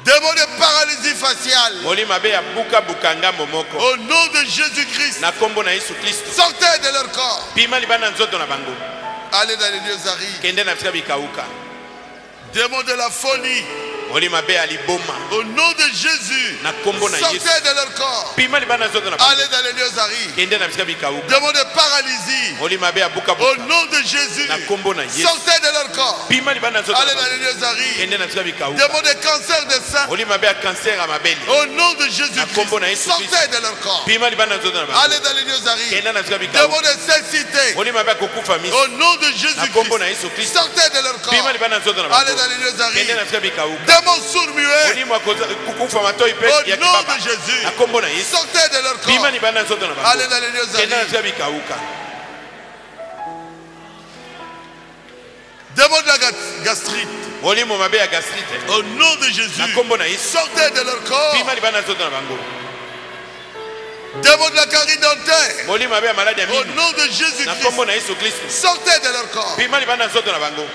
Démons de paralysie faciale, molima be ya buka bukanga momoko, au nom de Jésus-Christ, na kombo na Yesu Kristo, sortez de leur corps. pima libana na nzoto na bango, Allez dans les lieux arides. kende na bisika bikauka, Démons de la folie, molima be ya liboma, au nom de Jésus, na kombo na Yesu, sortez de leur corps. pima libana na nzoto na bango, Allez dans les lieux arides. kende na bisika bikauka, Démons de paralysie, molima be ya buka au buka, nom de Jésus, na kombo na Yesu, sortez de leur corps. pima libana na nzoto Allez na dans bango, les lieux arides. kende na bisika bikauka, Démons de cancer des seins, molima be ya cancer ya mabele, au nom de na Jésus-Christ, kombo na Yesu Kristo, sortez de leur corps. pima libana na nzoto na bango, Allez dans les lieux arides. kende na bisika Démons bikauka, de cécité, molima be ya kokufa miso, au nom de na kombo na Jésus-Christ, Yesu Kristo, sortez de leur pima corps. libana na nzoto na Allez bango, dans les lieux kende arides. na bisika bikauka, Démons sourds-muets, molimo ya kukufa matoi pe au ya nom kibaba, de Jésus, na kombo na Yesu, sortez de leur pima corps. libana na nzoto na Allez bango, dans les lieux kende na arides. bisika bikauka, Démons de la gastrite, molimo mabe ya gastrite, au nom de Jésus, na kombo na Yesu, sortez de leur corps. pima libana na nzoto na bango, Démons de la carie dentaire, molimo mabe ya maladi ya au mino, nom de na Jésus-Christ, kombo na Yesu Kristo, sortez de leur corps. pima libana na nzoto na bango,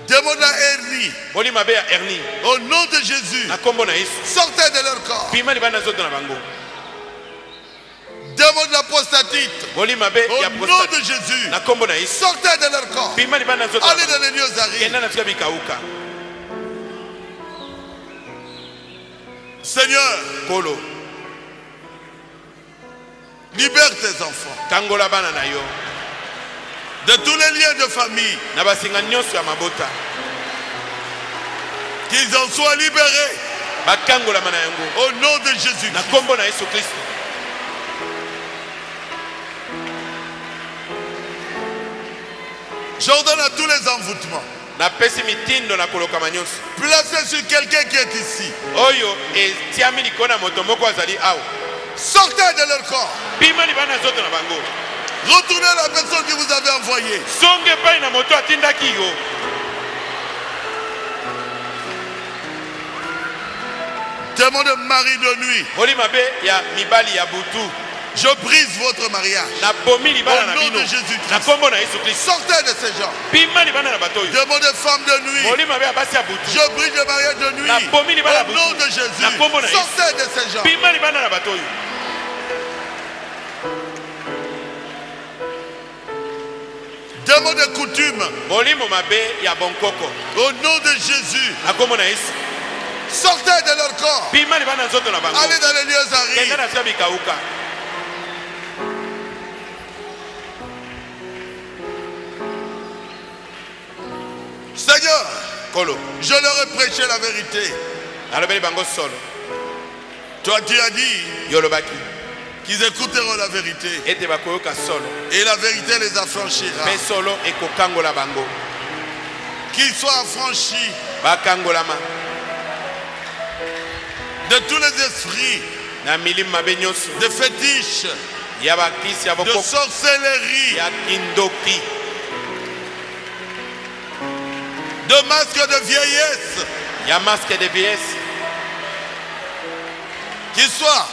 Démons de la hernie, molimo mabe ya hernie, au nom de Jésus, na kombo na Yesu, sortez de leur corps. pima libana na nzoto na bango, Démons de la prostatite, molimo mabe au ya nom prostate, de Jésus, na kombo na Yesu, sortez de leur corps. pima libana na nzoto na Allez bango, dans les lieux arides. kende na bisika bikauka, Seigneur, kolo libère tes enfants kangola bana na yo, de tous les liens de famille, na basinga nyonso ya mabota, qu'ils en soient libérés bakangolama na yango, au nom de Jésus. na kombo na Yesu Kristo, J'ordonne à tous les envoûtements napesi mitindo na kolokama nyonso placés sur quelqu'un qui est ici. oyo etiami likolo na moto moko azali awa, Sortez de leur corps. pima libana na nzoto na bango, Retournez à la personne qui vous avez envoyée. songe epai na moto atindaki yo, Démons de mari de nuit, molimo mabe ya mibali ya butu, je brise votre mariage. nabomi libana na Au nom bino de Jésus-Christ. na kombo na Yesu Kristo, Sortez de ces gens. pima libana na bato oyo, Démons de femmes de nuit, molimo mabe ya basi ya butu, je brise le mariage de nuit. nabomi libana na Au nom butu, de Jésus, na kombo na Yesu, sortez de ces gens. pima libana na bato oyo, Démons de coutume, molimo mabe ya bonkoko, au nom de Jésus, na kombo na Yesu, sortez de leur corps. pima libana na nzoto na bango, Allez dans les lieux kenda arides. na bisika bikauka, Seigneur, kolo je leur ai prêché la vérité. nalobeli bango solo, Toi, tu as dit yo olobaki qu'ils écouteront la vérité ete bakoyoka solo, et la vérité les affranchira. mpe solo ekokangola bango, Qu'ils soient affranchis bakangolama de tous les esprits na milimo mabe nyonso de fétiches, ya bakisi ya de bokoko sorcellerie, ya kindoki, de masques de vieillesse, ya masque de vieillesse, qu'ils soient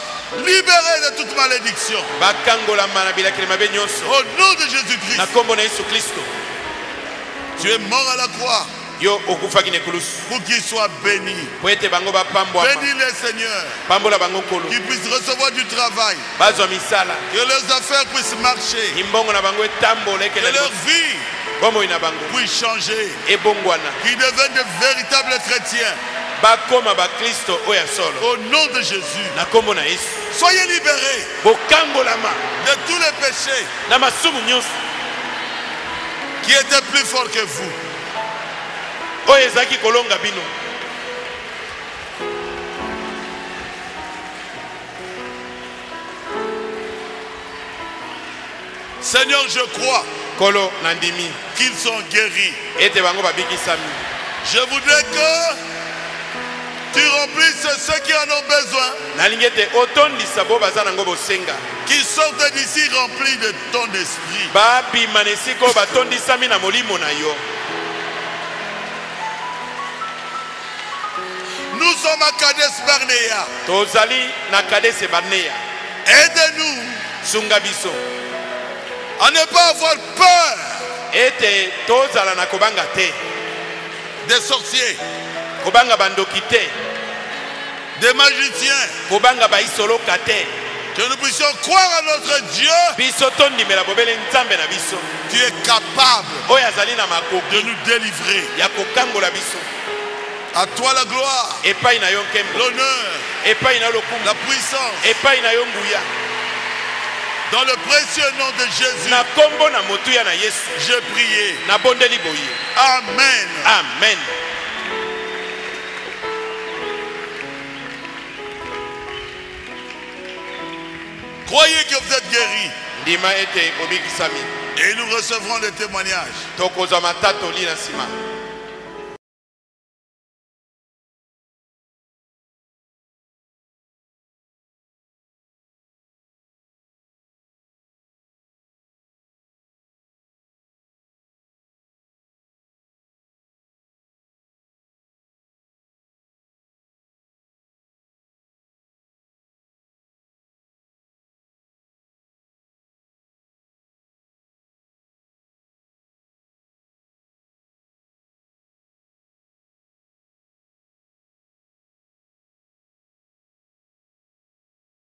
libérés de toute malédiction. bakangolama na bilakeli mabe nyonso Au nom de Jésus-Christ, na kombo na Yesu Kristo, tu es mort à la croix yo okufaki na ekulusu pour qu'ils soient bénis. po ete bango bapambwama, Bénis-les, Seigneur, pambola bango nkolo, qu'ils puissent recevoir du travail, bazwa misala, que leurs affaires puissent marcher, imbongo na bango etambola que ekela leur vie bomoi na bango puissent changer, ebongwana qu'ils deviennent de véritables chrétiens. bakoma bakristo oyo ya solo Au nom de Jésus, na kombo na yesu soyez libérés bokambolama de tous les péchés na masumu nyonso qui étaient plus forts que vous. oyo ezalaki kolonga bino. Seigneur, je crois kolo nandimi qu'ils sont guéris. ete bango babikisami. Je voudrais que tu remplisses ceux qui en ont besoin, nalingi ete otondisa bo baza nango bosenga qui sortent d'ici remplis de ton esprit. babima na esika oyo batondisami na molimo na yo. Nous sommes à Kadesh Barnea. tozali na kadese barnea. Aide-nous sunga biso à ne pas avoir peur ete tozala na kobanga te, des sorciers, kobanga bandoki te, des magiciens. kobanga baisoloka te. Que nous puissions croire à notre Dieu. biso tondimela bobele nzambe na biso Tu es capable oyo azali na de makoki nous délivrer. ya kokangola biso. À toi la gloire, epai na yo nkembo, l'honneur, epai na yo lokumu, la puissance. epai na yo nguya. Dans le précieux nom de Jésus, na kombo na motuya na yesu j'ai prié. nabondeli boye. Amen. Amen. Croyez que vous êtes guéris. ndima ete obikisami Et nous recevrons des témoignages. tokozwa matatoli na nsima.